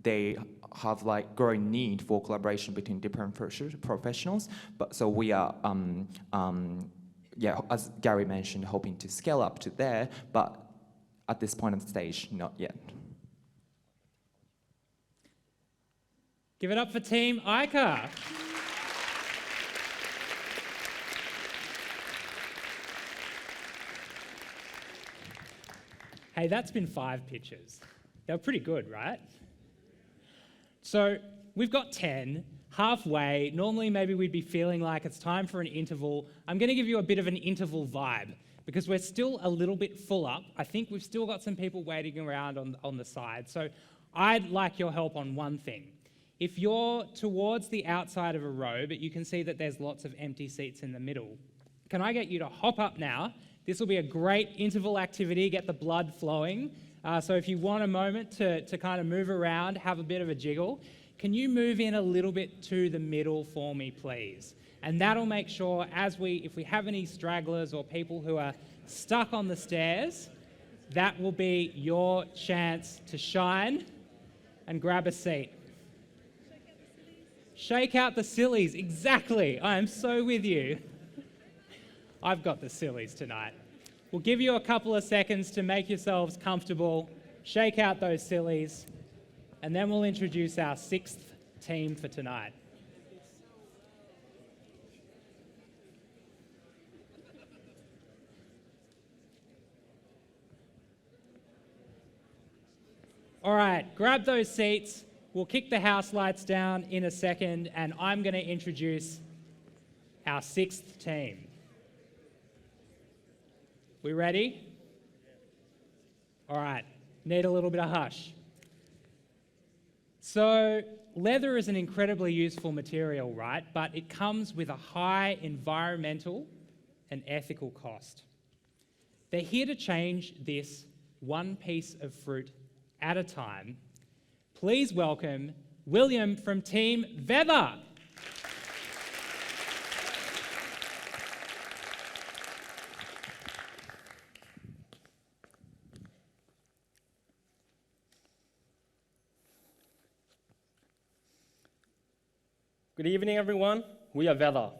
they have like growing need for collaboration between different professionals. But so we are, as Gary mentioned, hoping to scale up to there, but at this point of the stage, not yet. Give it up for Team ICA. Hey, that's been 5 pitches. They were pretty good, right? So we've got 10, halfway. Normally maybe we'd be feeling like it's time for an interval. I'm going to give you a bit of an interval vibe because we're still a little bit full up. I think we've still got some people waiting around on the side. So I'd like your help on one thing. If you're towards the outside of a row, but you can see that there's lots of empty seats in the middle, can I get you to hop up now? This will be a great interval activity, get the blood flowing. So if you want a moment to kind of move around, have a bit of a jiggle, can you move in a little bit to the middle for me, please? And that'll make sure if we have any stragglers or people who are stuck on the stairs, that will be your chance to shine and grab a seat. Shake out the sillies, exactly. I am so with you. I've got the sillies tonight. We'll give you a couple of seconds to make yourselves comfortable, shake out those sillies, and then we'll introduce our 6th team for tonight. All right, grab those seats. We'll kick the house lights down in a second, and I'm going to introduce our 6th team. We ready? All right, need a little bit of hush. So, leather is an incredibly useful material, right? But it comes with a high environmental and ethical cost. They're here to change this one piece of fruit at a time. Please welcome William from Team Veather. Good evening, everyone. We are Veather.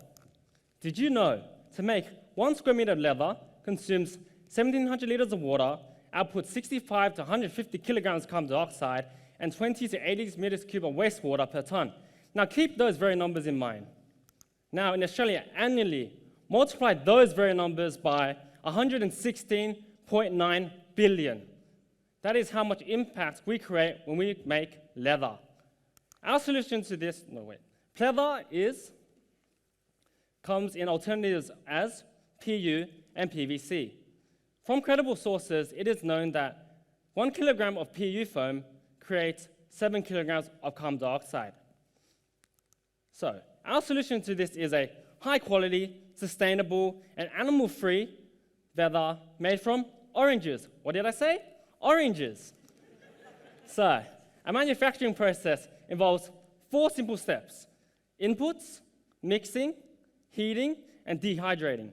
Did you know to make 1 square meter of leather consumes 1,700 liters of water, outputs 65 to 150 kilograms of carbon dioxide, and 20 to 80 meters cubed of wastewater per ton. Now keep those very numbers in mind. Now in Australia annually, multiply those very numbers by 116.9 billion. That is how much impact we create when we make leather. Our solution to this, pleather comes in alternatives as PU and PVC. From credible sources, it is known that 1 kilogram of PU foam creates 7 kilograms of carbon dioxide. So, our solution to this is a high quality, sustainable, and animal-free leather made from oranges. What did I say? Oranges. So, a manufacturing process involves 4 simple steps: inputs, mixing, heating, and dehydrating.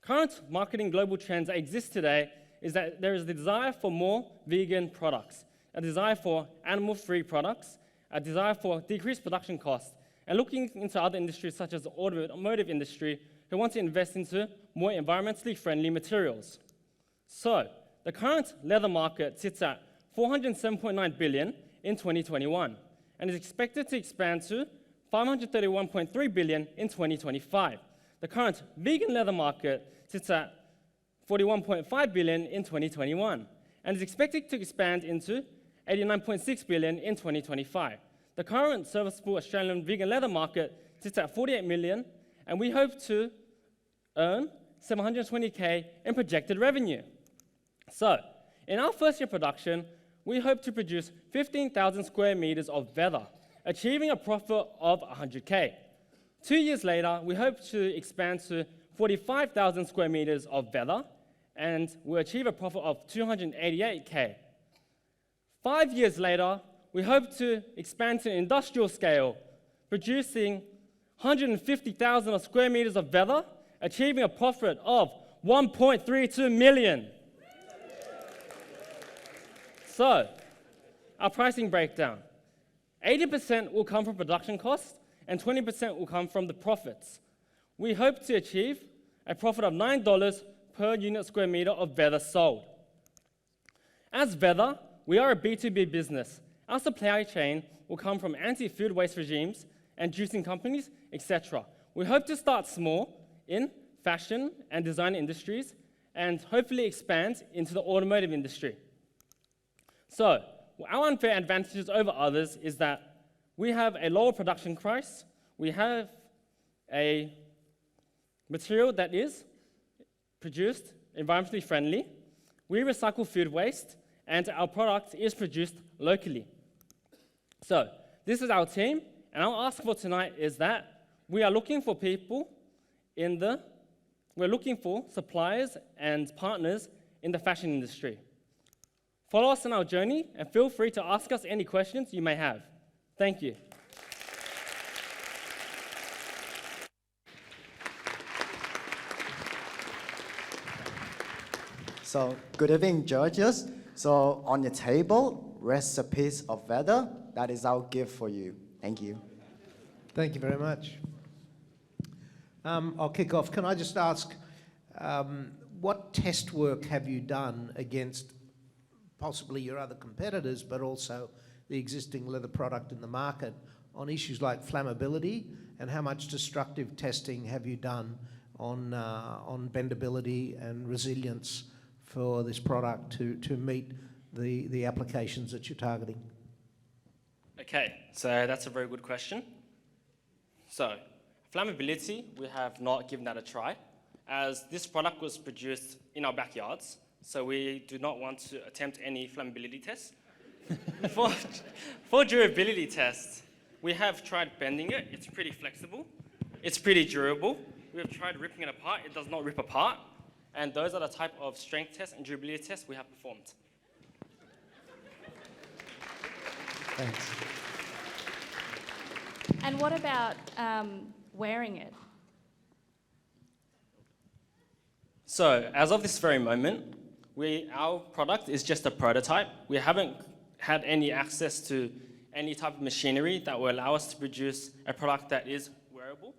Current marketing global trends that exist today is that there is the desire for more vegan products, a desire for animal-free products, a desire for decreased production costs, and looking into other industries such as the automotive industry who want to invest into more environmentally friendly materials. So, the current leather market sits at $407.9 billion in 2021 and is expected to expand to $531.3 billion in 2025. The current vegan leather market sits at $41.5 billion in 2021 and is expected to expand into $89.6 billion in 2025. The current serviceable Australian vegan leather market sits at $48 million, and we hope to earn $720K in projected revenue. So, in our first year production, we hope to produce 15,000 square meters of leather, achieving a profit of $100K. 2 years later, we hope to expand to 45,000 square meters of leather, and we'll achieve a profit of $288K. 5 years later, we hope to expand to industrial scale, producing 150,000 square meters of leather, achieving a profit of $1.32 million. So, our pricing breakdown. 80% will come from production costs, and 20% will come from the profits. We hope to achieve a profit of $9 per unit square meter of leather sold. As leather, we are a B2B business. Our supply chain will come from anti-food waste regimes and juicing companies, etc. We hope to start small in fashion and design industries and hopefully expand into the automotive industry. So, our unfair advantages over others is that we have a lower production price, we have a material that is produced environmentally friendly, we recycle food waste, and our product is produced locally. So, this is our team, and our ask for tonight is that we are looking for people we're looking for suppliers and partners in the fashion industry. Follow us on our journey and feel free to ask us any questions you may have. Thank you. So, good evening, judges. So, on your table rests a piece of leather. That is our gift for you. Thank you. Thank you very much. I'll kick off. Can I just ask, what test work have you done against possibly your other competitors, but also the existing leather product in the market on issues like flammability, and how much destructive testing have you done on bendability and resilience for this product to meet the applications that you're targeting? Okay, so that's a very good question. So, flammability, we have not given that a try, as this product was produced in our backyards, so we do not want to attempt any flammability tests. For durability tests, we have tried bending it. It's pretty flexible. It's pretty durable. We have tried ripping it apart. It does not rip apart. And those are the type of strength tests and durability tests we have performed. Thanks. And what about wearing it? So, as of this very moment, our product is just a prototype. We haven't had any access to any type of machinery that will allow us to produce a product that is wearable.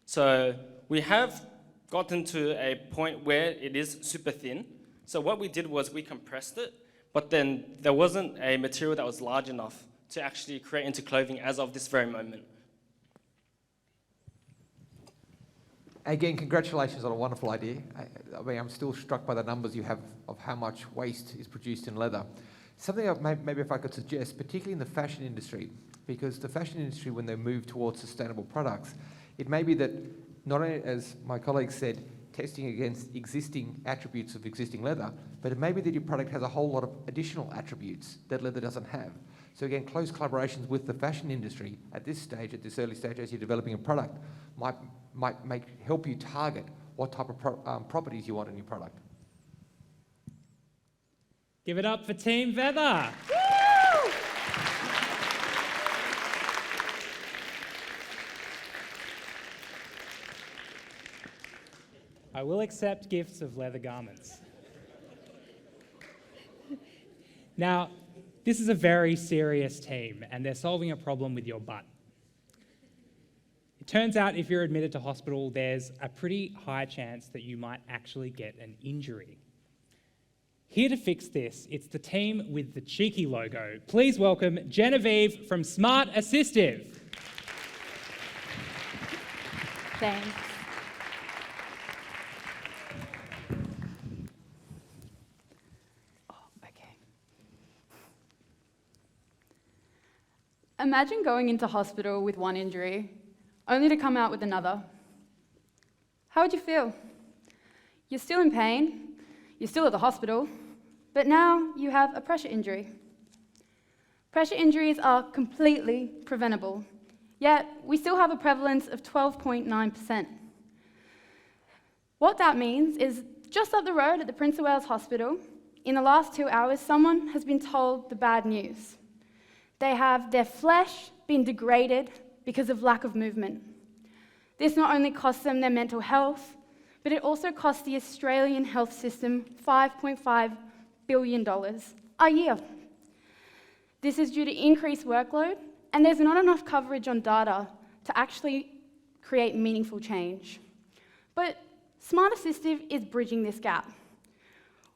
So, we have gotten to a point where it is super thin. So what we did was we compressed it, but then there wasn't a material that was large enough to actually create into clothing as of this very moment. Again, congratulations on a wonderful idea. I mean, I'm still struck by the numbers you have of how much waste is produced in leather. Something maybe if I could suggest, particularly in the fashion industry, because the fashion industry, when they move towards sustainable products, it may be that not only, as my colleague said, testing against existing attributes of existing leather, but it may be that your product has a whole lot of additional attributes that leather doesn't have. So again, close collaborations with the fashion industry at this stage, at this early stage, as you're developing a product, might help you target what type of properties you want in your product. Give it up for Team Veather. I will accept gifts of leather garments. Now, this is a very serious team, and they're solving a problem with your butt. It turns out if you're admitted to hospital, there's a pretty high chance that you might actually get an injury. Here to fix this, it's the team with the cheeky logo. Please welcome Genevieve from Smart Assistive. Thanks. Imagine going into hospital with one injury, only to come out with another. How would you feel? You're still in pain, you're still at the hospital, but now you have a pressure injury. Pressure injuries are completely preventable, yet we still have a prevalence of 12.9%. What that means is just up the road at the Prince of Wales Hospital, in the last 2 hours, someone has been told the bad news. They have their flesh been degraded because of lack of movement. This not only costs them their mental health, but it also costs the Australian health system $5.5 billion a year. This is due to increased workload, and there's not enough coverage on data to actually create meaningful change. But Smart Assistive is bridging this gap.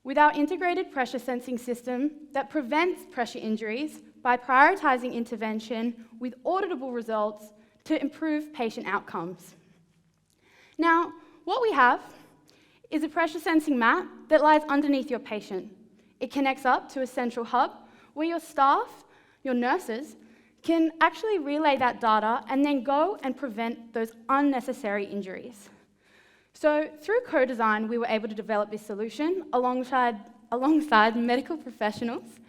With our integrated pressure sensing system that prevents pressure injuries by prioritising intervention with auditable results to improve patient outcomes. Now, what we have is a pressure sensing mat that lies underneath your patient. It connects up to a central hub where your staff, your nurses, can actually relay that data and then go and prevent those unnecessary injuries. So through co-design, we were able to develop this solution alongside medical professionals,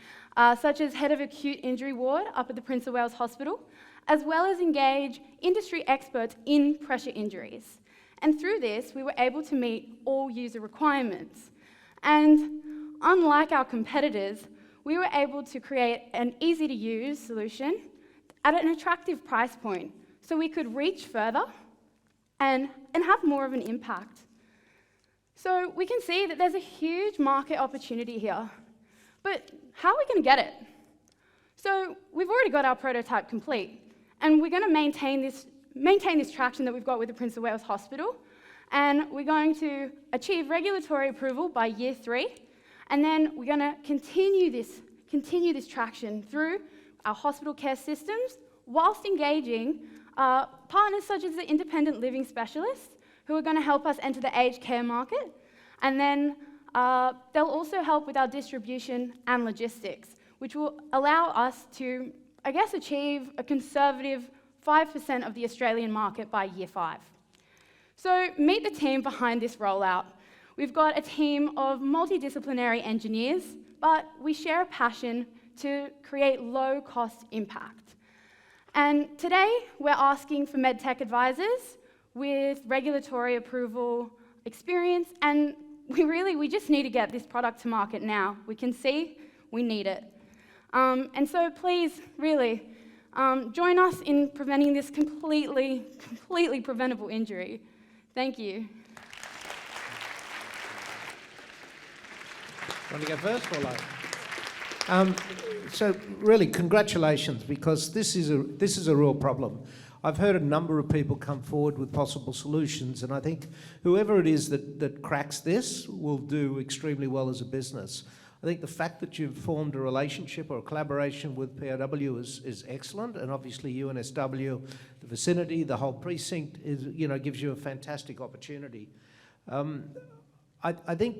such as Head of Acute Injury Ward up at the Prince of Wales Hospital, as well as engage industry experts in pressure injuries. And through this, we were able to meet all user requirements. And unlike our competitors, we were able to create an easy-to-use solution at an attractive price point, so we could reach further and have more of an impact. So we can see that there's a huge market opportunity here. But how are we going to get it? So we've already got our prototype complete, and we're going to maintain this traction that we've got with the Prince of Wales Hospital, and we're going to achieve regulatory approval by year 3, and then we're going to continue this traction through our hospital care systems, whilst engaging partners such as the independent living specialists, who are going to help us enter the aged care market, and then they'll also help with our distribution and logistics, which will allow us to, achieve a conservative 5% of the Australian market by year 5. So meet the team behind this rollout. We've got a team of multidisciplinary engineers, but we share a passion to create low-cost impact. And today, we're asking for medtech advisors with regulatory approval experience, and we just need to get this product to market now. We can see we need it. And so please, really, join us in preventing this completely preventable injury. Thank you. Want to go first or later? So really, congratulations, because this is a real problem. I've heard a number of people come forward with possible solutions, and I think whoever it is that cracks this will do extremely well as a business. I think the fact that you've formed a relationship or a collaboration with PRW is excellent, and obviously UNSW, the vicinity, the whole precinct gives you a fantastic opportunity. I think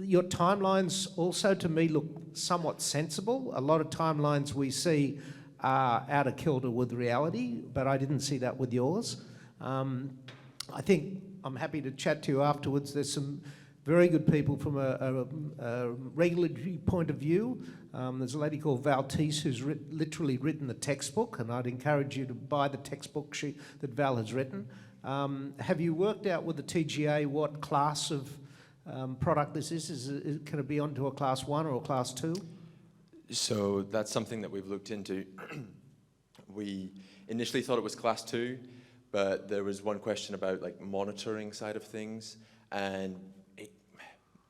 your timelines also, to me, look somewhat sensible. A lot of timelines we see are out of kilter with reality, but I didn't see that with yours. I think I'm happy to chat to you afterwards. There's some very good people from a regulatory point of view. There's a lady called Val Teese who's literally written the textbook, and I'd encourage you to buy the textbook that Val has written. Have you worked out with the TGA what class of product this is? Can it be onto a class 1 or a class 2? So that's something that we've looked into. We initially thought it was class 2, but there was one question about like monitoring side of things, and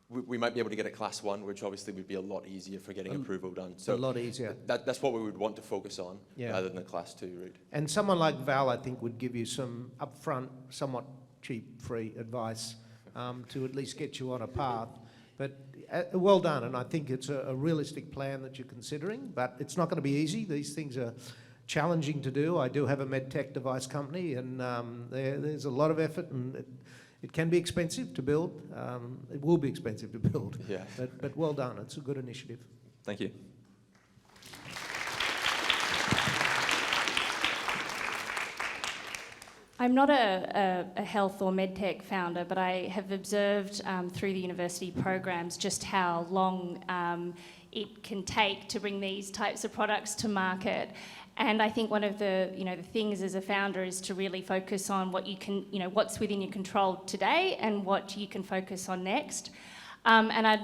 we might be able to get a class 1, which obviously would be a lot easier for getting approval done. So a lot easier. That's what we would want to focus on, rather than the class 2 route. And someone like Val, I think, would give you some upfront, somewhat cheap, free advice to at least get you on a path. But well done, and I think it's a realistic plan that you're considering, but it's not going to be easy. These things are challenging to do. I do have a medtech device company, and there's a lot of effort, and it can be expensive to build. It will be expensive to build. Yeah. But well done. It's a good initiative. Thank you. I'm not a health or medtech founder, but I have observed through the university programs just how long it can take to bring these types of products to market. And I think one of the the things as a founder is to really focus on what you can, what's within your control today and what you can focus on next. And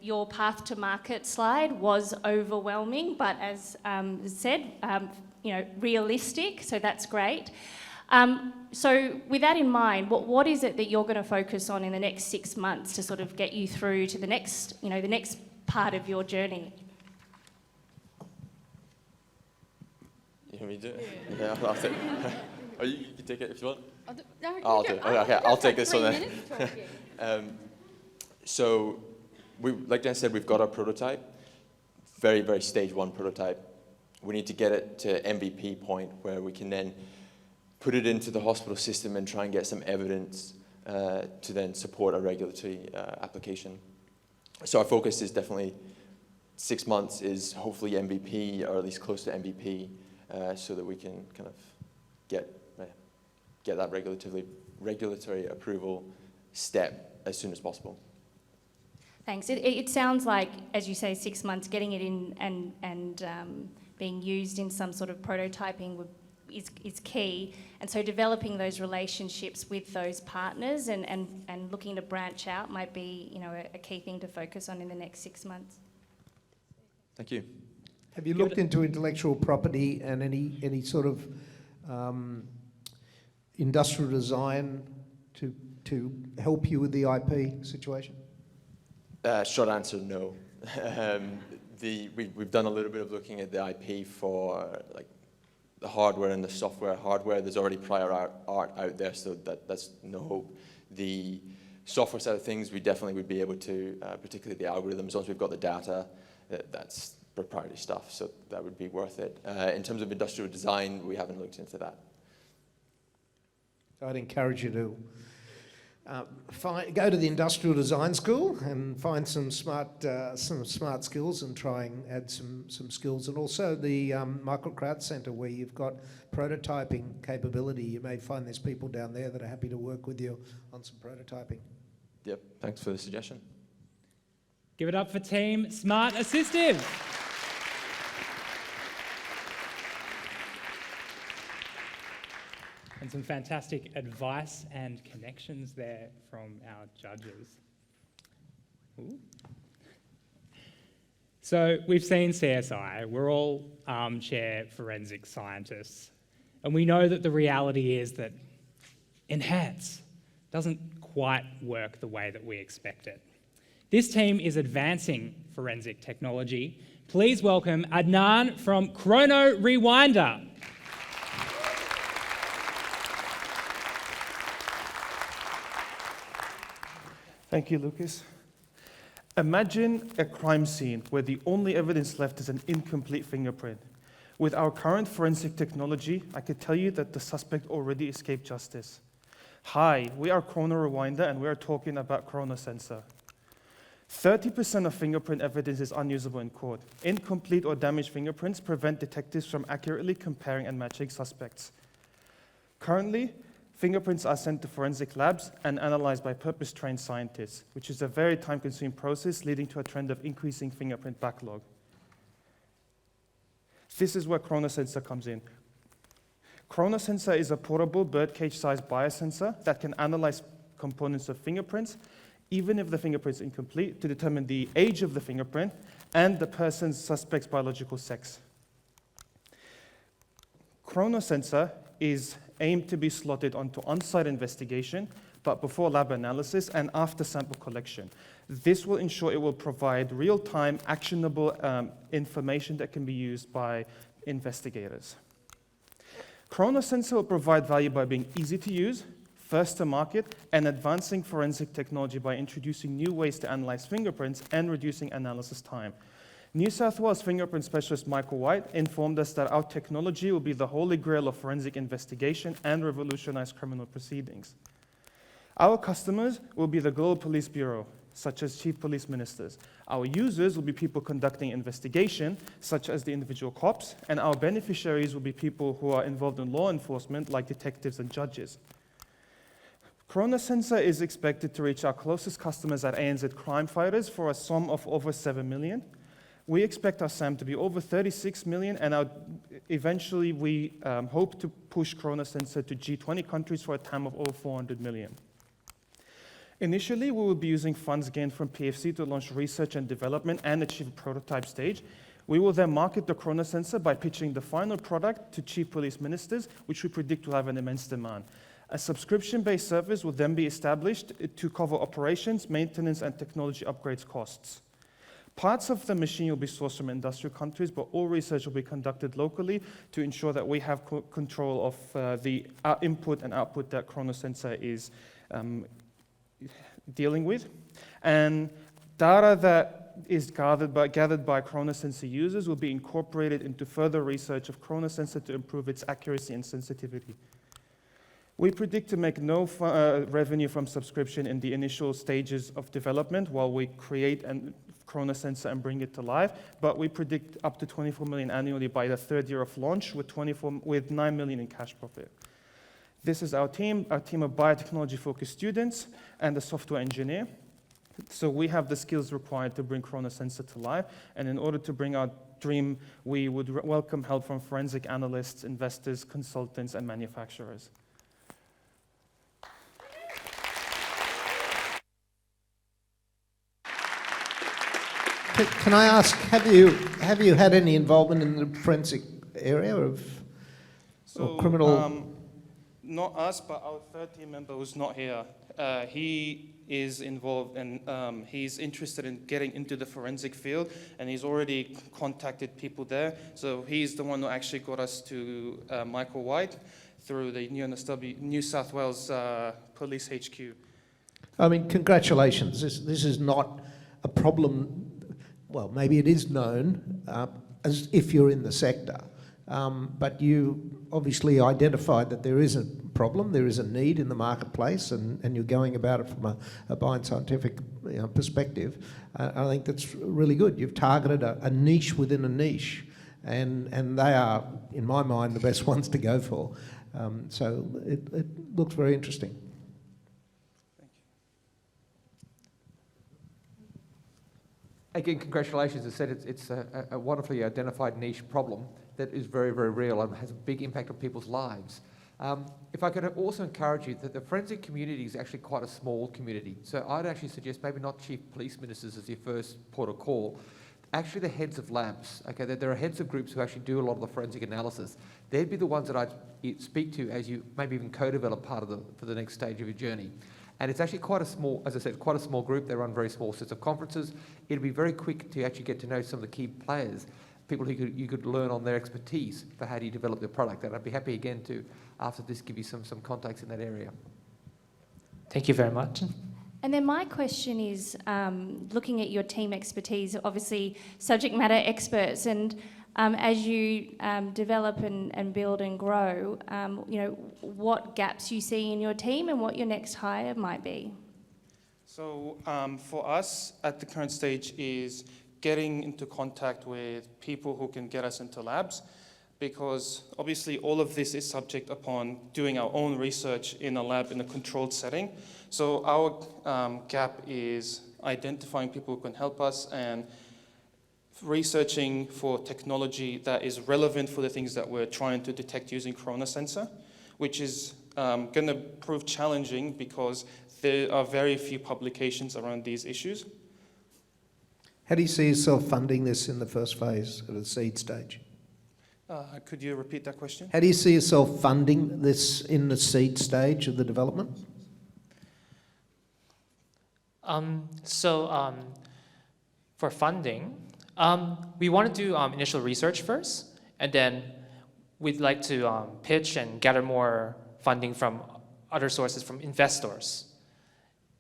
your path to market slide was overwhelming, but as said, realistic. So that's great. So with that in mind, what is it that you're going to focus on in the next 6 months to sort of get you through to the next, the next part of your journey? You want me to do it? Yeah, I'll take it. Or you can take it if you want. I'll do it. Okay, I'll take this one then. So, like Dan said, we've got our prototype, very, very stage 1 prototype. We need to get it to MVP point where we can then put it into the hospital system and try and get some evidence to then support a regulatory application. So our focus is definitely 6 months is hopefully MVP, or at least close to MVP, so that we can kind of get that regulatory approval step as soon as possible. Thanks. It sounds like, as you say, 6 months, getting it in and being used in some sort of prototyping is key. And so developing those relationships with those partners and looking to branch out might be, a key thing to focus on in the next 6 months. Thank you. Have you looked into intellectual property and any sort of industrial design to help you with the IP situation? Short answer, no. We've done a little bit of looking at the IP for like the hardware and the software. Hardware, there's already prior art out there, so that's no hope. The software side of things, we definitely would be able to, particularly the algorithms, once we've got the data, that's proprietary stuff, so that would be worth it. In terms of industrial design, we haven't looked into that. I'd encourage you to go to the industrial design school and find some smart skills and try and add some skills. And also the Michael Kraut Centre, where you've got prototyping capability. You may find there's people down there that are happy to work with you on some prototyping. Yep, thanks for the suggestion. Give it up for Team Smart Assistive. And some fantastic advice and connections there from our judges. Ooh. So we've seen CSI. We're all armchair forensic scientists. And we know that the reality is that Enhance doesn't quite work the way that we expect it. This team is advancing forensic technology. Please welcome Adnan from Chrono Rewinder. Thank you, Lucas. Imagine a crime scene where the only evidence left is an incomplete fingerprint. With our current forensic technology, I could tell you that the suspect already escaped justice. Hi, we are Chrono Rewinder, and we are talking about ChronoSensor. 30% of fingerprint evidence is unusable in court. Incomplete or damaged fingerprints prevent detectives from accurately comparing and matching suspects. Currently, fingerprints are sent to forensic labs and analyzed by purpose-trained scientists, which is a very time-consuming process leading to a trend of increasing fingerprint backlog. This is where ChronoSensor comes in. Chronosensor is a portable birdcage-sized biosensor that can analyze components of fingerprints, even if the fingerprint is incomplete, to determine the age of the fingerprint and the person's suspect's biological sex. Chronosensor is aimed to be slotted onto on-site investigation, but before lab analysis and after sample collection. This will ensure it will provide real-time, actionable information that can be used by investigators. Chronosensor will provide value by being easy to use, first to market, and advancing forensic technology by introducing new ways to analyze fingerprints and reducing analysis time. New South Wales fingerprint specialist Michael White informed us that our technology will be the holy grail of forensic investigation and revolutionize criminal proceedings. Our customers will be the Global Police Bureau, such as chief police ministers. Our users will be people conducting investigation, such as the individual cops, and our beneficiaries will be people who are involved in law enforcement, like detectives and judges. Chronosensor is expected to reach our closest customers at ANZ Crime Fighters for a sum of over 7 million. We expect our SAM to be over 36 million, and eventually we hope to push Chronosensor to G20 countries for a TAM of over 400 million. Initially, we will be using funds gained from PFC to launch research and development and achieve a prototype stage. We will then market the Chronosensor by pitching the final product to chief police ministers, which we predict will have an immense demand. A subscription-based service will then be established to cover operations, maintenance, and technology upgrades costs. Parts of the machine will be sourced from industrial countries, but all research will be conducted locally to ensure that we have control of the input and output that Chronosensor is dealing with. And data that is gathered by Chronosensor users will be incorporated into further research of Chronosensor to improve its accuracy and sensitivity. We predict to make no revenue from subscription in the initial stages of development while we create a Chronosensor and bring it to life, but we predict up to 24 million annually by the third year of launch with 9 million in cash profit. This is our team of biotechnology-focused students and a software engineer. So we have the skills required to bring Chronosensor to life, and in order to bring our dream, we would welcome help from forensic analysts, investors, consultants, and manufacturers. Can I ask, have you had any involvement in the forensic area of criminal? Not us, but our third team member who's not here. He is involved and he's interested in getting into the forensic field, and he's already contacted people there. So he's the one who actually got us to Michael White through the New South Wales Police HQ. I mean, congratulations. This is not a problem. Well, maybe it is known as if you're in the sector, but you obviously identified that there is a problem, there is a need in the marketplace, and you're going about it from a bioscientific perspective. I think that's really good. You've targeted a niche within a niche, and they are, in my mind, the best ones to go for. So it looks very interesting. Again, congratulations. As I said, it's a wonderfully identified niche problem that is very, very real and has a big impact on people's lives. If I could also encourage you that the forensic community is actually quite a small community. So I'd actually suggest maybe not chief police ministers as your first port of call. Actually, the heads of labs. Okay, there are heads of groups who actually do a lot of the forensic analysis. They'd be the ones that I'd speak to as you maybe even co-develop part of for the next stage of your journey. And it's actually quite a small, as I said, quite a small group. They run very small sets of conferences. It'll be very quick to actually get to know some of the key players, people who you could learn on their expertise for how do you develop the product. And I'd be happy again to, after this, give you some contacts in that area. Thank you very much. And then my question is, looking at your team expertise, obviously subject matter experts, and as you develop and build and grow, what gaps you see in your team and what your next hire might be. So for us at the current stage is getting into contact with people who can get us into labs, because obviously all of this is subject upon doing our own research in a lab in a controlled setting. So our gap is identifying people who can help us, and researching for technology that is relevant for the things that we're trying to detect using corona sensor, which is going to prove challenging because there are very few publications around these issues. How do you see yourself funding this in the first phase at the seed stage? Could you repeat that question? How do you see yourself funding this in the seed stage of the development? For funding, we want to do initial research first, and then we'd like to pitch and gather more funding from other sources, from investors.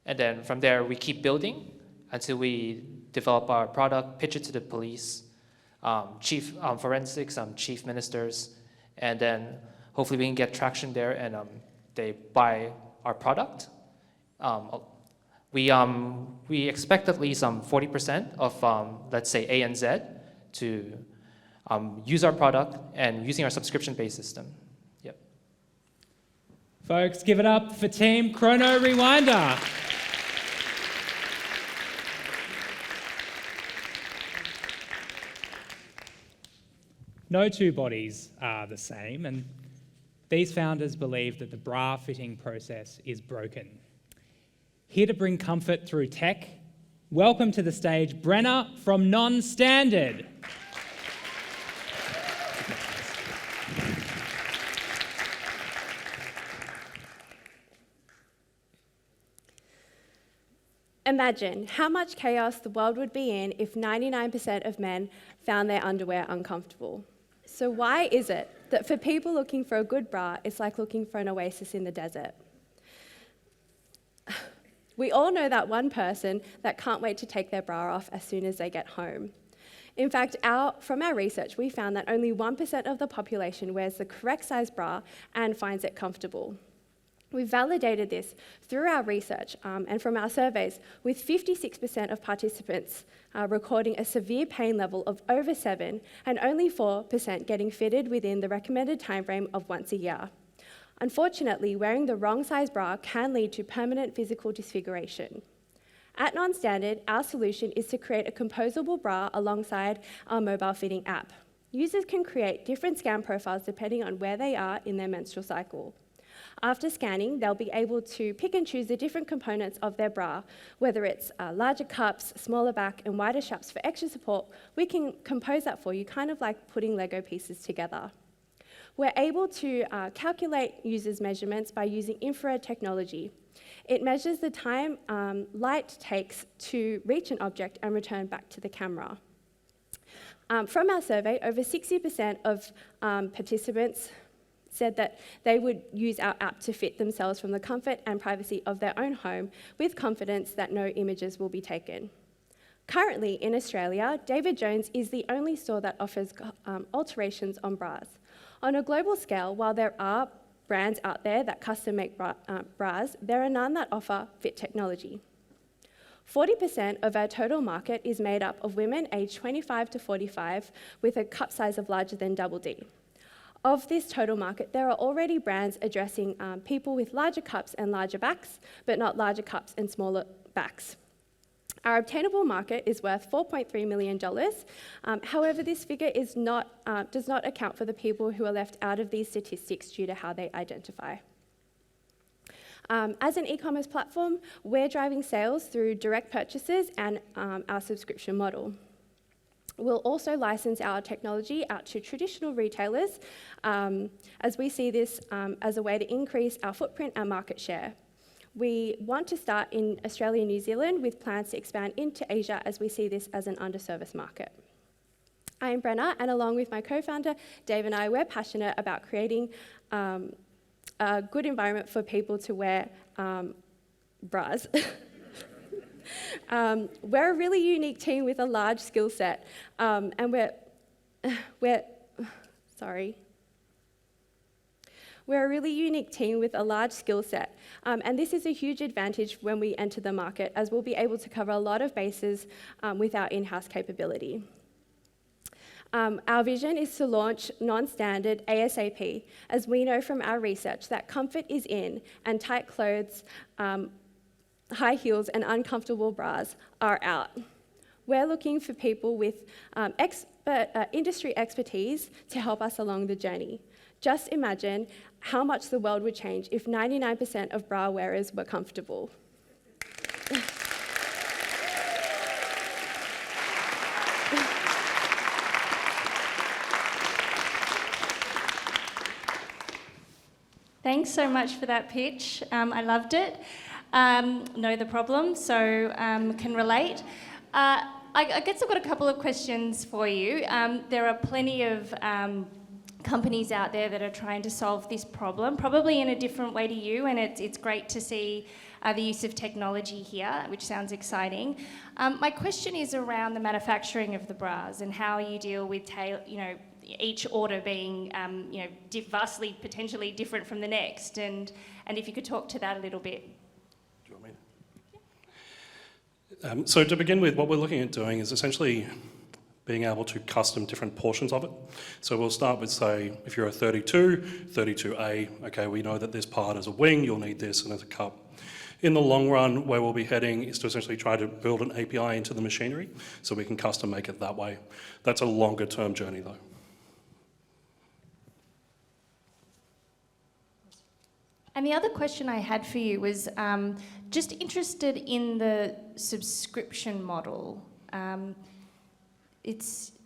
And then from there, we keep building until we develop our product, pitch it to the police, chief forensics, chief ministers, and then hopefully we can get traction there and they buy our product. We expect at least 40% of, let's say, ANZ to use our product and using our subscription-based system. Yep. Folks, give it up for Team Chrono Rewinder. No two bodies are the same, and these founders believe that the bra fitting process is broken. Here to bring comfort through tech, welcome to the stage Brenna from Non-Standard. Imagine how much chaos the world would be in if 99% of men found their underwear uncomfortable. So why is it that for people looking for a good bra, it's like looking for an oasis in the desert? We all know that one person that can't wait to take their bra off as soon as they get home. In fact, from our research, we found that only 1% of the population wears the correct size bra and finds it comfortable. We validated this through our research and from our surveys, with 56% of participants recording a severe pain level of over 7 and only 4% getting fitted within the recommended timeframe of once a year. Unfortunately, wearing the wrong size bra can lead to permanent physical disfiguration. At Non-Standard, our solution is to create a composable bra alongside our mobile fitting app. Users can create different scan profiles depending on where they are in their menstrual cycle. After scanning, they'll be able to pick and choose the different components of their bra, whether it's larger cups, smaller back, and wider straps for extra support. We can compose that for you, kind of like putting Lego pieces together. We're able to calculate users' measurements by using infrared technology. It measures the time light takes to reach an object and return back to the camera. From our survey, over 60% of participants said that they would use our app to fit themselves from the comfort and privacy of their own home with confidence that no images will be taken. Currently in Australia, David Jones is the only store that offers alterations on bras. On a global scale, while there are brands out there that custom make bras, there are none that offer fit technology. 40% of our total market is made up of women aged 25 to 45 with a cup size of larger than double D. Of this total market, there are already brands addressing people with larger cups and larger backs, but not larger cups and smaller backs. Our obtainable market is worth $4.3 million. However, this figure does not account for the people who are left out of these statistics due to how they identify. As an e-commerce platform, we're driving sales through direct purchases and our subscription model. We'll also license our technology out to traditional retailers as we see this as a way to increase our footprint and market share. We want to start in Australia and New Zealand with plans to expand into Asia as we see this as an underserviced market. I am Brenna, and along with my co-founder, Dave and I, we're passionate about creating a good environment for people to wear bras. We're a really unique team with a large skill set, and We're a really unique team with a large skill set, and this is a huge advantage when we enter the market, as we'll be able to cover a lot of bases with our in-house capability. Our vision is to launch Non-Standard ASAP, as we know from our research that comfort is in and tight clothes, high heels and uncomfortable bras are out. We're looking for people with industry expertise to help us along the journey. Just imagine how much the world would change if 99% of bra wearers were comfortable. Thanks so much for that pitch. I loved it. Know the problem, so can relate. I guess I've got a couple of questions for you. There are plenty of companies out there that are trying to solve this problem, probably in a different way to you, and it's great to see the use of technology here, which sounds exciting. My question is around the manufacturing of the bras and how you deal with each order being vastly potentially different from the next, and if you could talk to that a little bit. Do you want me to? So to begin with, what we're looking at doing is essentially being able to custom different portions of it. So we'll start with, say, if you're a 32A, okay, we know that this part is a wing, you'll need this, and as a cup. In the long run, where we'll be heading is to essentially try to build an API into the machinery so we can custom make it that way. That's a longer term journey though. And the other question I had for you was just interested in the subscription model.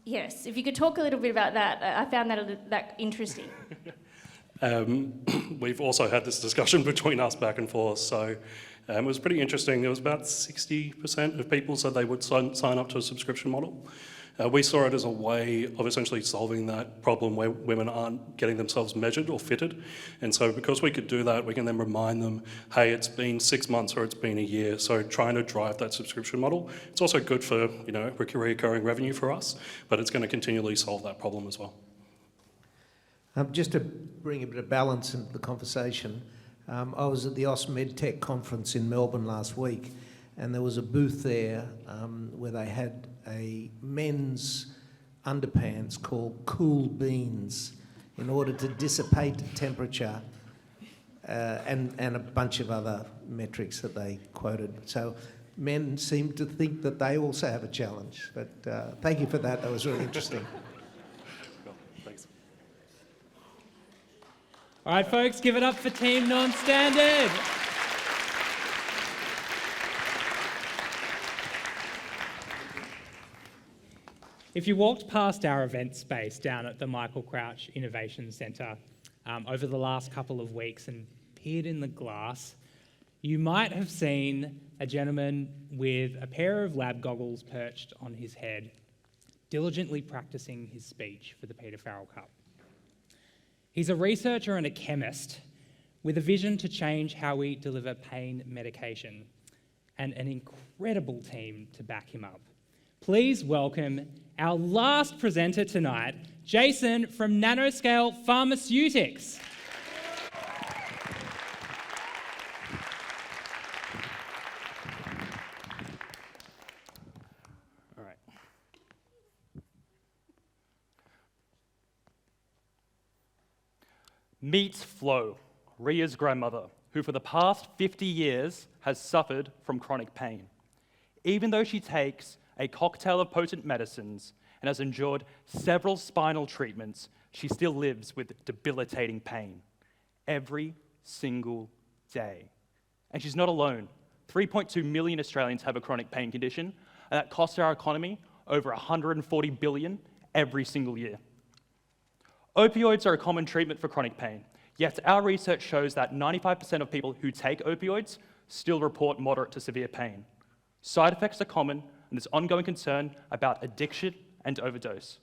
Yes, if you could talk a little bit about that. I found that interesting. We've also had this discussion between us back and forth, so it was pretty interesting. There was about 60% of people said they would sign up to a subscription model. We saw it as a way of essentially solving that problem where women aren't getting themselves measured or fitted. And so because we could do that, we can then remind them, hey, it's been 6 months or it's been a year. So trying to drive that subscription model. It's also good for, recurring revenue for us, but it's going to continually solve that problem as well. Just to bring a bit of balance into the conversation, I was at the AusMedTech conference in Melbourne last week, and there was a booth there where they had a men's underpants called Cool Beans in order to dissipate temperature and a bunch of other metrics that they quoted. So men seem to think that they also have a challenge. But thank you for that. That was really interesting. Thanks. All right, folks, give it up for Team Non-Standard. If you walked past our event space down at the Michael Crouch Innovation Centre over the last couple of weeks and peered in the glass, you might have seen a gentleman with a pair of lab goggles perched on his head, diligently practicing his speech for the Peter Farrell Cup. He's a researcher and a chemist with a vision to change how we deliver pain medication, and an incredible team to back him up. Please welcome our last presenter tonight, Jason from Nanoscale Pharmaceutics. All right. Meet Flo, Ria's grandmother, who for the past 50 years has suffered from chronic pain. Even though she takes a cocktail of potent medicines and has endured several spinal treatments, she still lives with debilitating pain every single day. And she's not alone. 3.2 million Australians have a chronic pain condition, and that costs our economy over $140 billion every single year. Opioids are a common treatment for chronic pain, yet our research shows that 95% of people who take opioids still report moderate to severe pain. Side effects are common, and there's ongoing concern about addiction and overdose.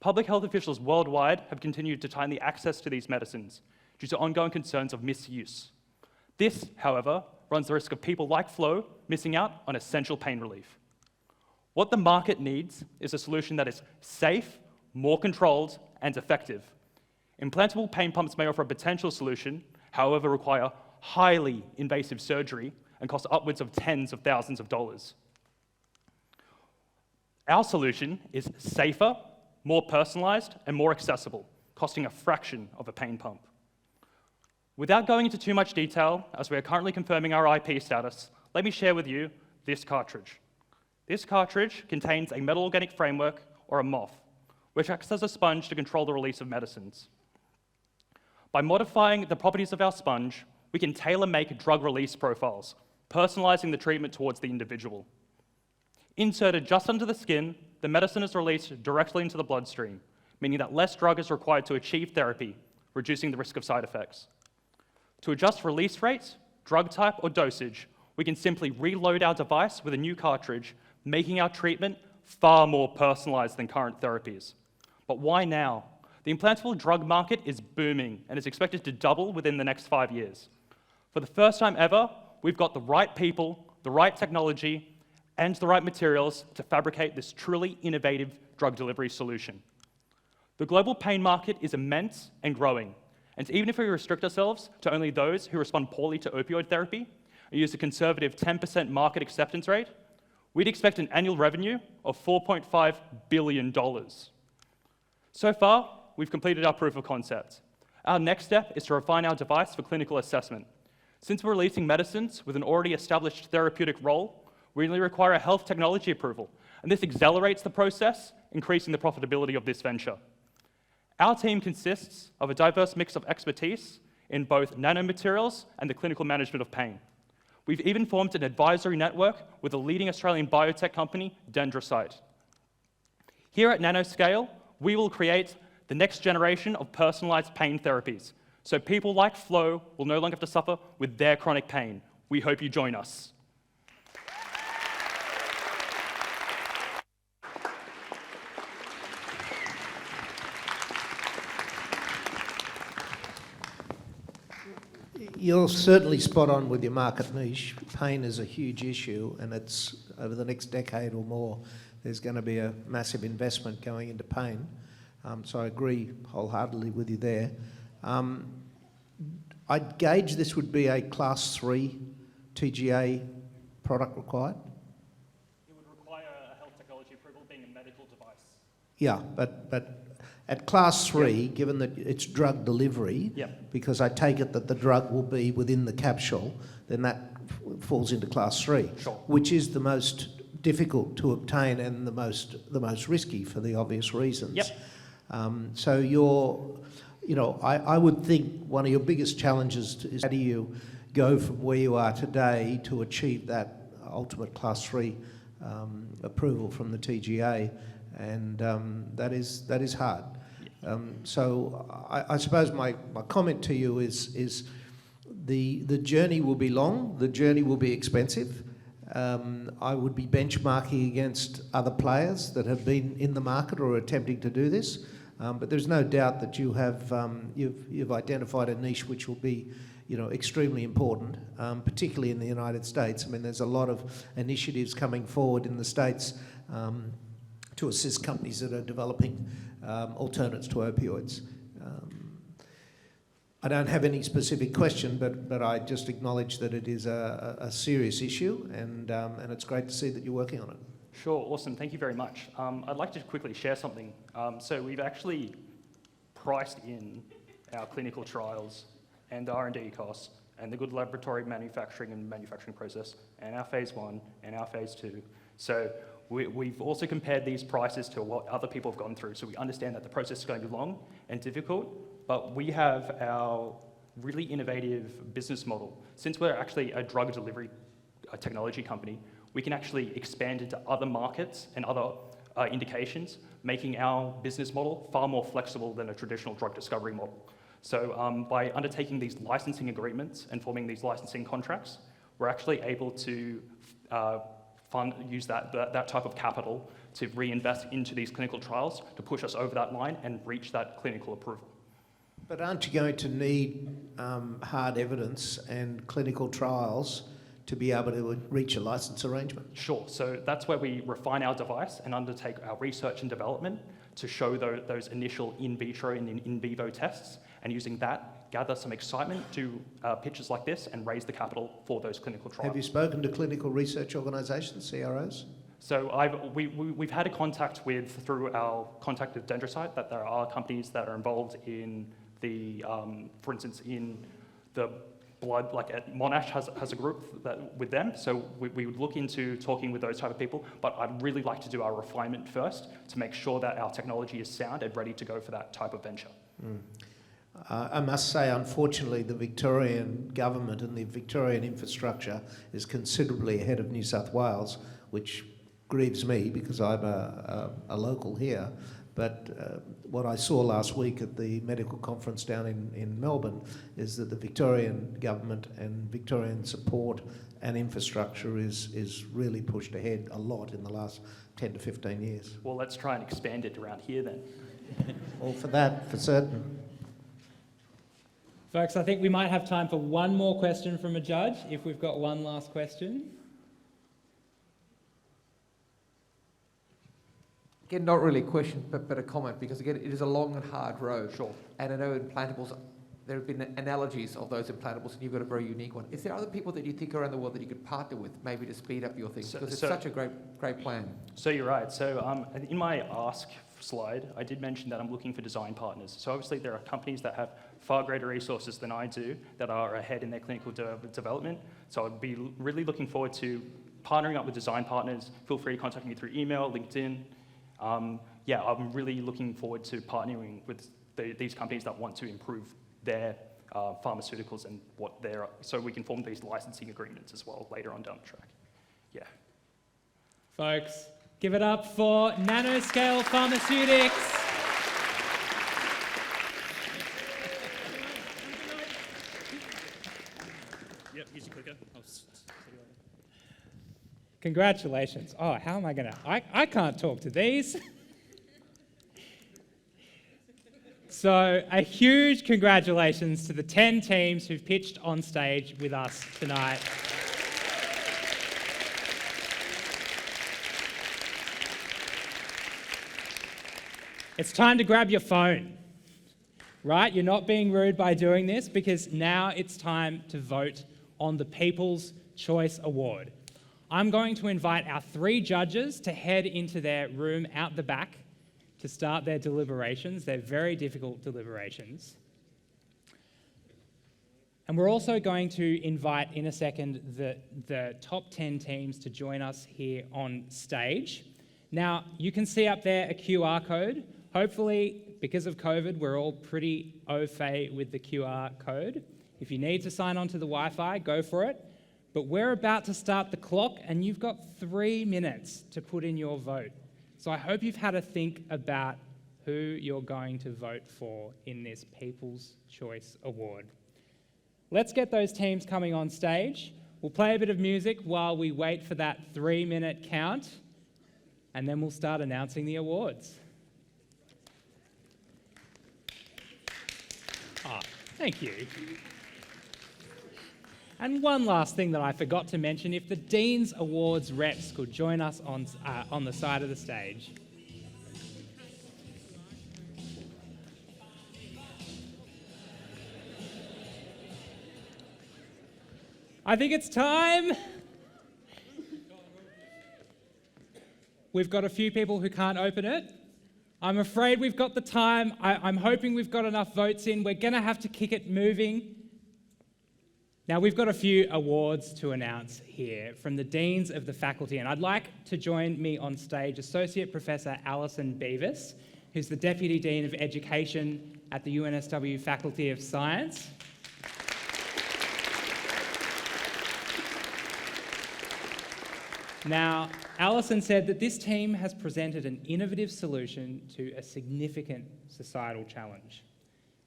Public health officials worldwide have continued to tighten the access to these medicines due to ongoing concerns of misuse. This, however, runs the risk of people like Flo missing out on essential pain relief. What the market needs is a solution that is safe, more controlled, and effective. Implantable pain pumps may offer a potential solution, however require highly invasive surgery and cost upwards of tens of thousands of dollars. Our solution is safer, more personalized, and more accessible, costing a fraction of a pain pump. Without going into too much detail, as we are currently confirming our IP status, let me share with you this cartridge. This cartridge contains a metal organic framework, or a MOF, which acts as a sponge to control the release of medicines. By modifying the properties of our sponge, we can tailor-make drug release profiles, personalizing the treatment towards the individual. Inserted just under the skin, the medicine is released directly into the bloodstream, meaning that less drug is required to achieve therapy, reducing the risk of side effects. To adjust release rates, drug type, or dosage, we can simply reload our device with a new cartridge, making our treatment far more personalized than current therapies. But why now? The implantable drug market is booming and is expected to double within the next 5 years. For the first time ever, we've got the right people, the right technology, and the right materials to fabricate this truly innovative drug delivery solution. The global pain market is immense and growing, and even if we restrict ourselves to only those who respond poorly to opioid therapy and use a conservative 10% market acceptance rate, we'd expect an annual revenue of $4.5 billion. So far, we've completed our proof of concept. Our next step is to refine our device for clinical assessment. Since we're releasing medicines with an already established therapeutic role, we only require a health technology approval, and this accelerates the process, increasing the profitability of this venture. Our team consists of a diverse mix of expertise in both nanomaterials and the clinical management of pain. We've even formed an advisory network with a leading Australian biotech company, Dendrocyte. Here at Nanoscale, we will create the next generation of personalized pain therapies, so people like Flo will no longer have to suffer with their chronic pain. We hope you join us. You're certainly spot on with your market niche. Pain is a huge issue, and it's over the next decade or more, there's going to be a massive investment going into pain. So I agree wholeheartedly with you there. I'd gauge this would be a Class 3 TGA product required? It would require a health technology approval being a medical device. Yeah, but at Class 3, given that it's drug delivery, because I take it that the drug will be within the capsule, then that falls into Class 3, which is the most difficult to obtain and the most risky for the obvious reasons. So I would think one of your biggest challenges is how do you go from where you are today to achieve that ultimate Class 3 approval from the TGA, and that is hard. So I suppose my comment to you is the journey will be long, the journey will be expensive. I would be benchmarking against other players that have been in the market or are attempting to do this, but there's no doubt that you have you've identified a niche which will be extremely important, particularly in the United States. I mean, there's a lot of initiatives coming forward in the States to assist companies that are developing alternates to opioids. I don't have any specific question, but I just acknowledge that it is a serious issue, and it's great to see that you're working on it. Sure, awesome, thank you very much. I'd like to quickly share something. So we've actually priced in our clinical trials and the R&D costs and the good laboratory manufacturing and manufacturing process and our phase 1 and our phase 2. So we've also compared these prices to what other people have gone through, so we understand that the process is going to be long and difficult, but we have our really innovative business model. Since we're actually a drug delivery technology company, we can actually expand into other markets and other indications, making our business model far more flexible than a traditional drug discovery model. So by undertaking these licensing agreements and forming these licensing contracts, we're actually able to use that type of capital to reinvest into these clinical trials to push us over that line and reach that clinical approval. But aren't you going to need hard evidence and clinical trials to be able to reach a license arrangement? Sure, so that's where we refine our device and undertake our research and development to show those initial in vitro and in vivo tests, and using that, gather some excitement to pitches like this and raise the capital for those clinical trials. Have you spoken to clinical research organisations, CROs? So we've had a contact through our contact with Dendrocyte, that there are companies that are involved in the, for instance, in the blood, like at Monash has a group with them, so we would look into talking with those type of people, but I'd really like to do our refinement first to make sure that our technology is sound and ready to go for that type of venture. I must say, unfortunately, the Victorian government and the Victorian infrastructure is considerably ahead of New South Wales, which grieves me because I'm a local here. But what I saw last week at the medical conference down in Melbourne is that the Victorian government and Victorian support and infrastructure is really pushed ahead a lot in the last 10 to 15 years. Well, let's try and expand it around here then. All for that, for certain. Folks, I think we might have time for one more question from a judge, if we've got one last question. Again, not really a question, but a comment, because again, it is a long and hard road. Sure. And I know implantables, there have been analogies of those implantables, and you've got a very unique one. Is there other people that you think around the world that you could partner with, maybe to speed up your things? Because it's such a great plan. So you're right. So in my ask slide, I did mention that I'm looking for design partners. So obviously there are companies that have far greater resources than I do that are ahead in their clinical development. So I'd be really looking forward to partnering up with design partners. Feel free to contact me through email, LinkedIn. Yeah, I'm really looking forward to partnering with these companies that want to improve their pharmaceuticals and what they're, so we can form these licensing agreements as well later on down the track. Yeah. Folks, give it up for Nanoscale Pharmaceutics. Yep, here's your clicker. Congratulations. Oh, how am I going to... I can't talk to these. So a huge congratulations to the 10 teams who've pitched on stage with us tonight. It's time to grab your phone, right? You're not being rude by doing this, because now it's time to vote on the People's Choice Award. I'm going to invite our 3 judges to head into their room out the back to start their deliberations. They're very difficult deliberations. And we're also going to invite in a second the top 10 teams to join us here on stage. Now, you can see up there a QR code. Hopefully, because of COVID, we're all pretty au fait with the QR code. If you need to sign on to the Wi-Fi, go for it. But we're about to start the clock, and you've got 3 minutes to put in your vote. So I hope you've had a think about who you're going to vote for in this People's Choice Award. Let's get those teams coming on stage. We'll play a bit of music while we wait for that 3-minute count, and then we'll start announcing the awards. Thank you. And one last thing that I forgot to mention, if the Dean's Awards reps could join us on the side of the stage. I think it's time. We've got a few people who can't open it. I'm afraid we've got the time. I'm hoping we've got enough votes in. We're going to have to kick it moving. Now, we've got a few awards to announce here from the Deans of the Faculty, and I'd like to join me on stage Associate Professor Alison Beavis, who's the Deputy Dean of Education at the UNSW Faculty of Science. Now, Alison said that this team has presented an innovative solution to a significant societal challenge.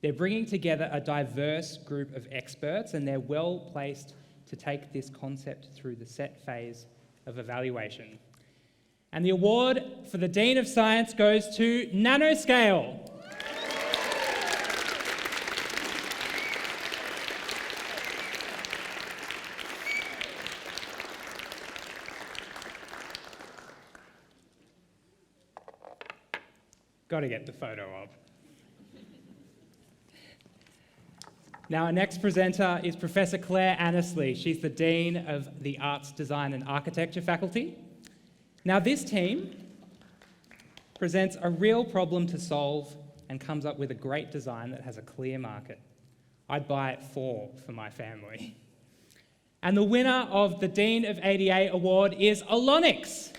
They're bringing together a diverse group of experts, and they're well placed to take this concept through the set phase of evaluation. And the award for the Dean of Science goes to Nanoscale. Got to get the photo up. Now, our next presenter is Professor Claire Annesley. She's the Dean of the Arts, Design and Architecture Faculty. Now, this team presents a real problem to solve and comes up with a great design that has a clear market. I'd buy 4 for my family. And the winner of the Dean of ADA Award is Alonix.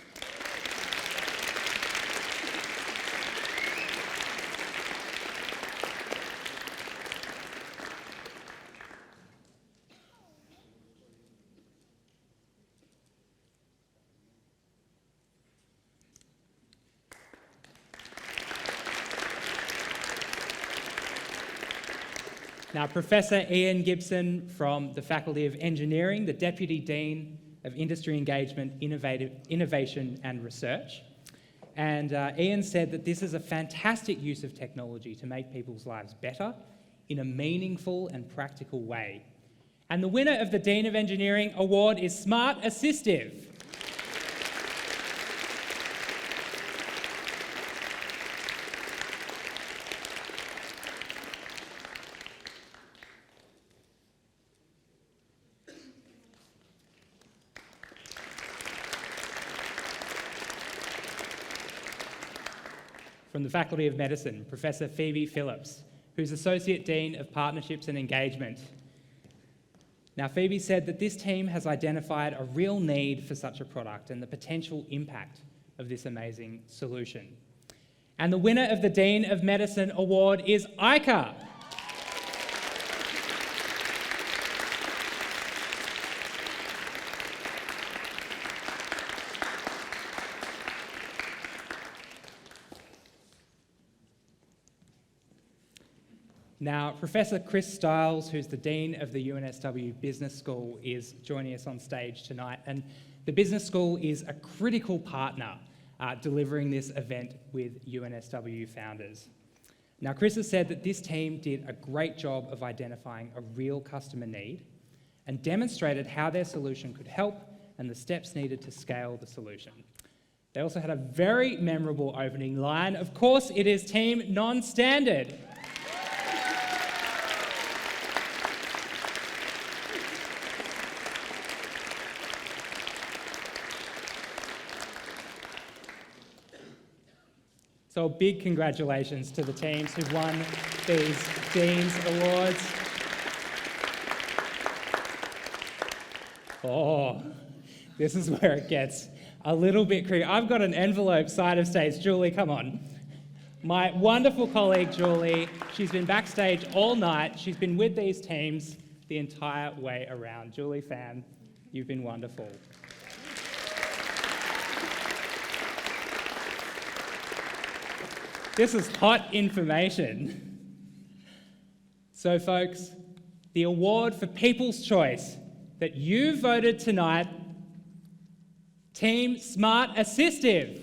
Now, Professor Ian Gibson from the Faculty of Engineering, the Deputy Dean of Industry Engagement, Innovation and Research. And Ian said that this is a fantastic use of technology to make people's lives better in a meaningful and practical way. And the winner of the Dean of Engineering Award is Smart Assistive. From the Faculty of Medicine, Professor Phoebe Phillips, who's Associate Dean of Partnerships and Engagement. Now, Phoebe said that this team has identified a real need for such a product and the potential impact of this amazing solution. And the winner of the Dean of Medicine Award is ICA. Now, Professor Chris Stiles, who's the Dean of the UNSW Business School, is joining us on stage tonight. And the Business School is a critical partner delivering this event with UNSW founders. Now, Chris has said that this team did a great job of identifying a real customer need and demonstrated how their solution could help and the steps needed to scale the solution. They also had a very memorable opening line. Of course, it is Team Non-Standard. So big congratulations to the teams who've won these Dean's Awards. Oh, this is where it gets a little bit creepy. I've got an envelope side of stage. Julie, come on. My wonderful colleague, Julie, she's been backstage all night. She's been with these teams the entire way around. Julie Pham, you've been wonderful. This is hot information. So, folks, the award for People's Choice that you voted tonight, Team Smart Assistive.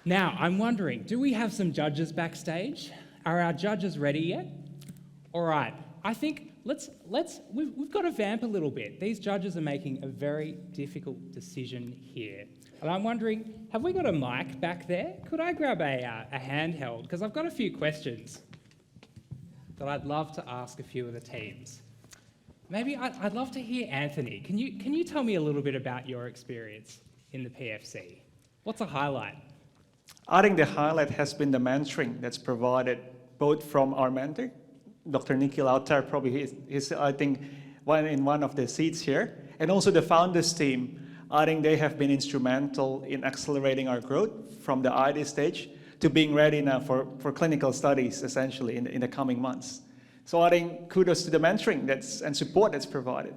Now, I'm wondering, do we have some judges backstage? Are our judges ready yet? All right, I think we've got to vamp a little bit. These judges are making a very difficult decision here. And I'm wondering, have we got a mic back there? Could I grab a handheld? Because I've got a few questions that I'd love to ask a few of the teams. Maybe I'd love to hear Anthony. Can you tell me a little bit about your experience in the PFC? What's a highlight? I think the highlight has been the mentoring that's provided both from our mentor, Dr. Nikhil Autar, probably he's I think one of the seats here, and also the founders team. I think they have been instrumental in accelerating our growth from the idea stage to being ready now for clinical studies, essentially, in the coming months. So I think kudos to the mentoring and support that's provided.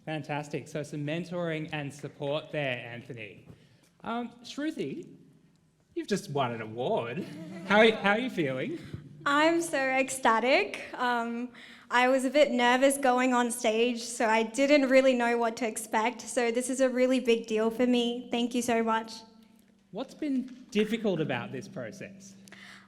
Fantastic. So some mentoring and support there, Anthony. Shruti, you've just won an award. How are you feeling? I'm so ecstatic. I was a bit nervous going on stage, so I didn't really know what to expect. So this is a really big deal for me. Thank you so much. What's been difficult about this process?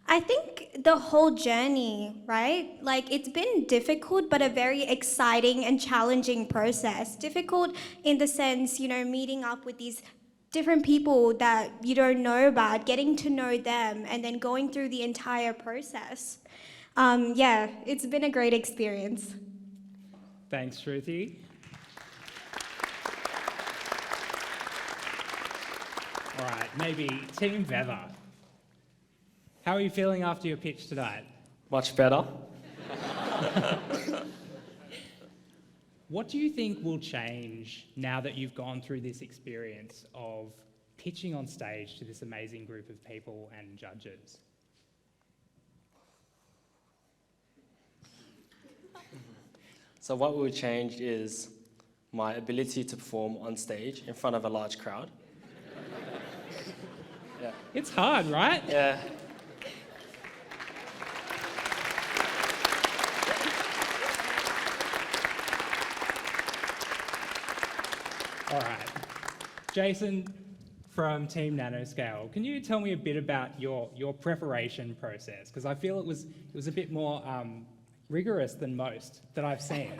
I think the whole journey, right? Like, it's been difficult, but a very exciting and challenging process. Difficult in the sense, meeting up with these different people that you don't know about, getting to know them, and then going through the entire process. Yeah, it's been a great experience. Thanks, Shruti. All right, maybe Team Veather. How are you feeling after your pitch tonight? Much better. What do you think will change now that you've gone through this experience of pitching on stage to this amazing group of people and judges? So what will change is my ability to perform on stage in front of a large crowd. Yeah. It's hard, right? Yeah. All right. Jason from Team Nanoscale, can you tell me a bit about your preparation process? Because I feel it was a bit more rigorous than most that I've seen.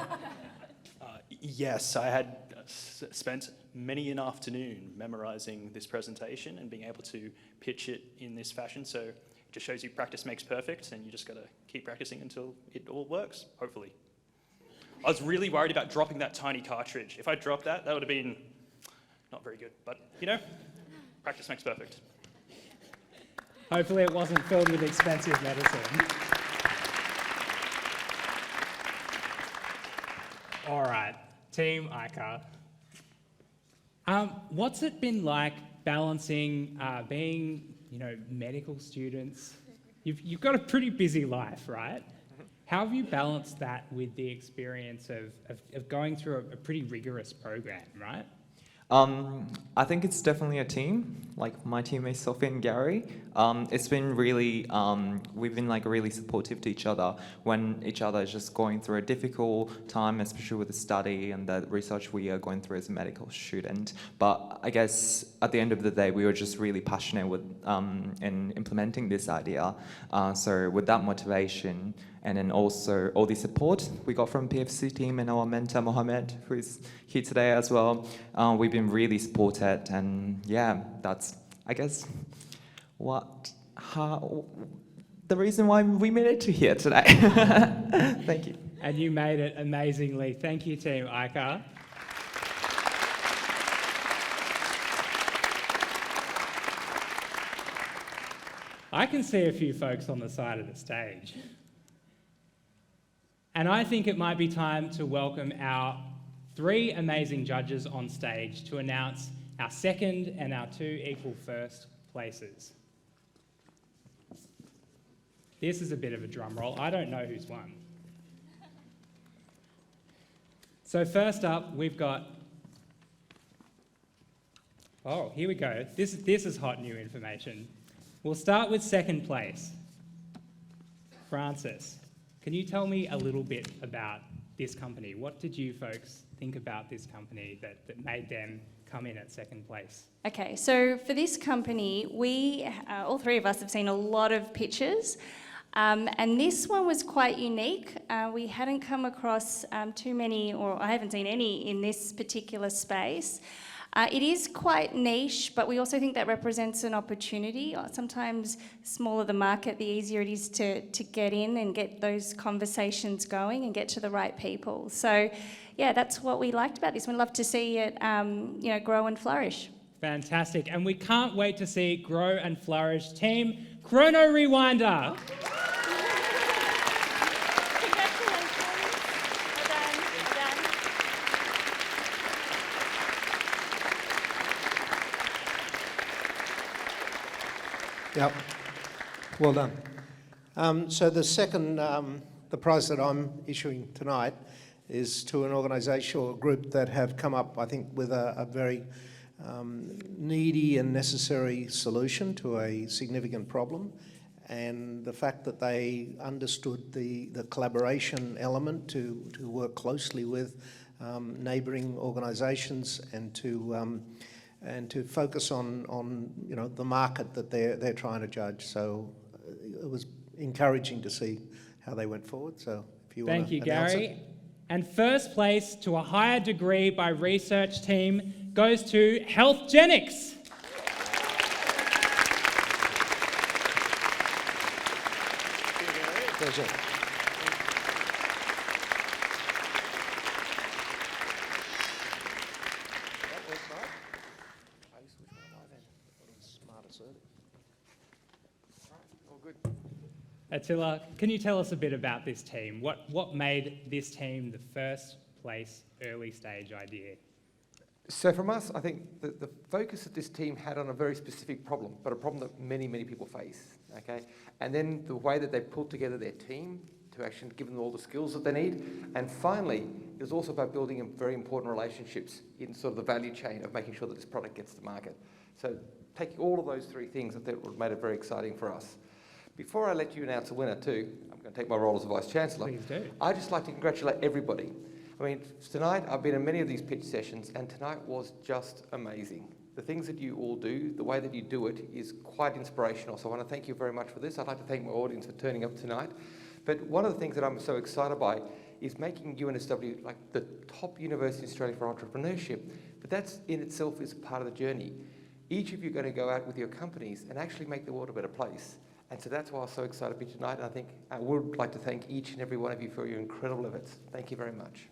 Yes, I had spent many an afternoon memorizing this presentation and being able to pitch it in this fashion. So it just shows you practice makes perfect, and you just got to keep practicing until it all works, hopefully. I was really worried about dropping that tiny cartridge. If I dropped that, that would have been not very good. But, you know, practice makes perfect. Hopefully it wasn't filled with expensive medicine. All right, Team Ica. What's it been like balancing being, medical students? You've got a pretty busy life, right? How have you balanced that with the experience of going through a pretty rigorous program, right? I think it's definitely a team, like my teammates Sophie and Gary. It's been really, we've been really supportive to each other when each other is just going through a difficult time, especially with the study and the research we are going through as a medical student. But I guess at the end of the day, we were just really passionate with in implementing this idea. So with that motivation, and then also all the support we got from PFC team and our mentor Mohammed, who is here today as well. We've been really supported, and yeah, that's, I guess, the reason why we made it to here today. Thank you. And you made it amazingly. Thank you, Team Ica. I can see a few folks on the side of the stage. And I think it might be time to welcome our 3 amazing judges on stage to announce our second and our 2 equal first places. This is a bit of a drum roll. I don't know who's won. So first up, we've got... Oh, here we go. This is hot new information. We'll start with second place. Francis. Can you tell me a little bit about this company? What did you folks think about this company that made them come in at second place? Okay, so for this company, we, all 3 of us have seen a lot of pitches, and this one was quite unique. We hadn't come across too many, or I haven't seen any in this particular space. It is quite niche, but we also think that represents an opportunity. Sometimes the smaller the market, the easier it is to get in and get those conversations going and get to the right people. So, yeah, that's what we liked about this. We'd love to see it, grow and flourish. Fantastic, and we can't wait to see it grow and flourish. Team Chrono Rewinder. Yep, well done. So the second, the prize that I'm issuing tonight is to an organisation or a group that have come up, I think, with a very needy and necessary solution to a significant problem. And the fact that they understood the collaboration element to work closely with neighbouring organisations and to focus on the market that they're trying to judge. So it was encouraging to see how they went forward. So if you want to Thank you, announce Gary. it. And first place to a higher degree by research team goes to Healthgenics. Pleasure. Attila, can you tell us a bit about this team? What made this team the first place early stage idea? So from us, I think the focus that this team had on a very specific problem, but a problem that many, many people face, okay? And then the way that they pulled together their team to actually give them all the skills that they need. And finally, it was also about building very important relationships in sort of the value chain of making sure that this product gets to market. So taking all of those three things, I think made it very exciting for us. Before I let you announce a winner too, I'm going to take my role as a Vice-Chancellor. Please do. I'd just like to congratulate everybody. I mean, tonight I've been in many of these pitch sessions and tonight was just amazing. The things that you all do, the way that you do it is quite inspirational. So I want to thank you very much for this. I'd like to thank my audience for turning up tonight. But one of the things that I'm so excited by is making UNSW like the top university in Australia for entrepreneurship. But that's in itself is part of the journey. Each of you are going to go out with your companies and actually make the world a better place. And so that's why I was so excited to be tonight. And I think I would like to thank each and every one of you for your incredible efforts. Thank you very much.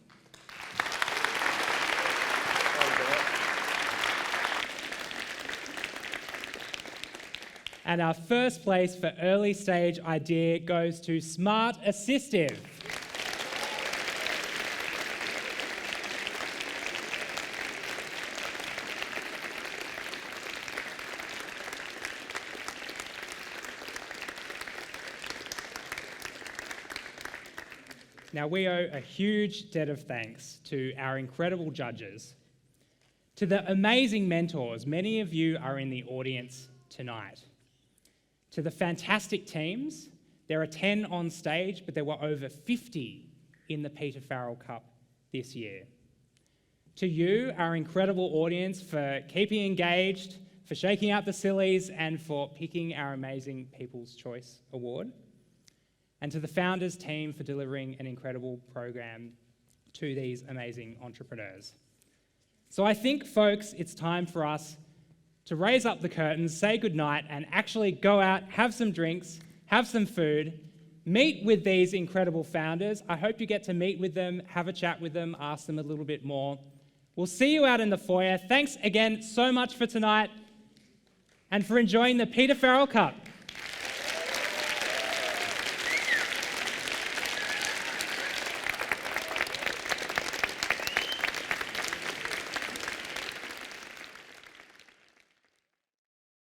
And our first place for early stage idea goes to Smart Assistive. Now, we owe a huge debt of thanks to our incredible judges, to the amazing mentors, many of you are in the audience tonight, to the fantastic teams. There are 10 on stage, but there were over 50 in the Peter Farrell Cup this year. To you, our incredible audience, for keeping engaged, for shaking out the sillies, and for picking our amazing People's Choice Award. And to the founders team for delivering an incredible program to these amazing entrepreneurs. So I think, folks, it's time for us to raise up the curtains, say goodnight, and actually go out, have some drinks, have some food, meet with these incredible founders. I hope you get to meet with them, have a chat with them, ask them a little bit more. We'll see you out in the foyer. Thanks again so much for tonight and for enjoying the Peter Farrell Cup.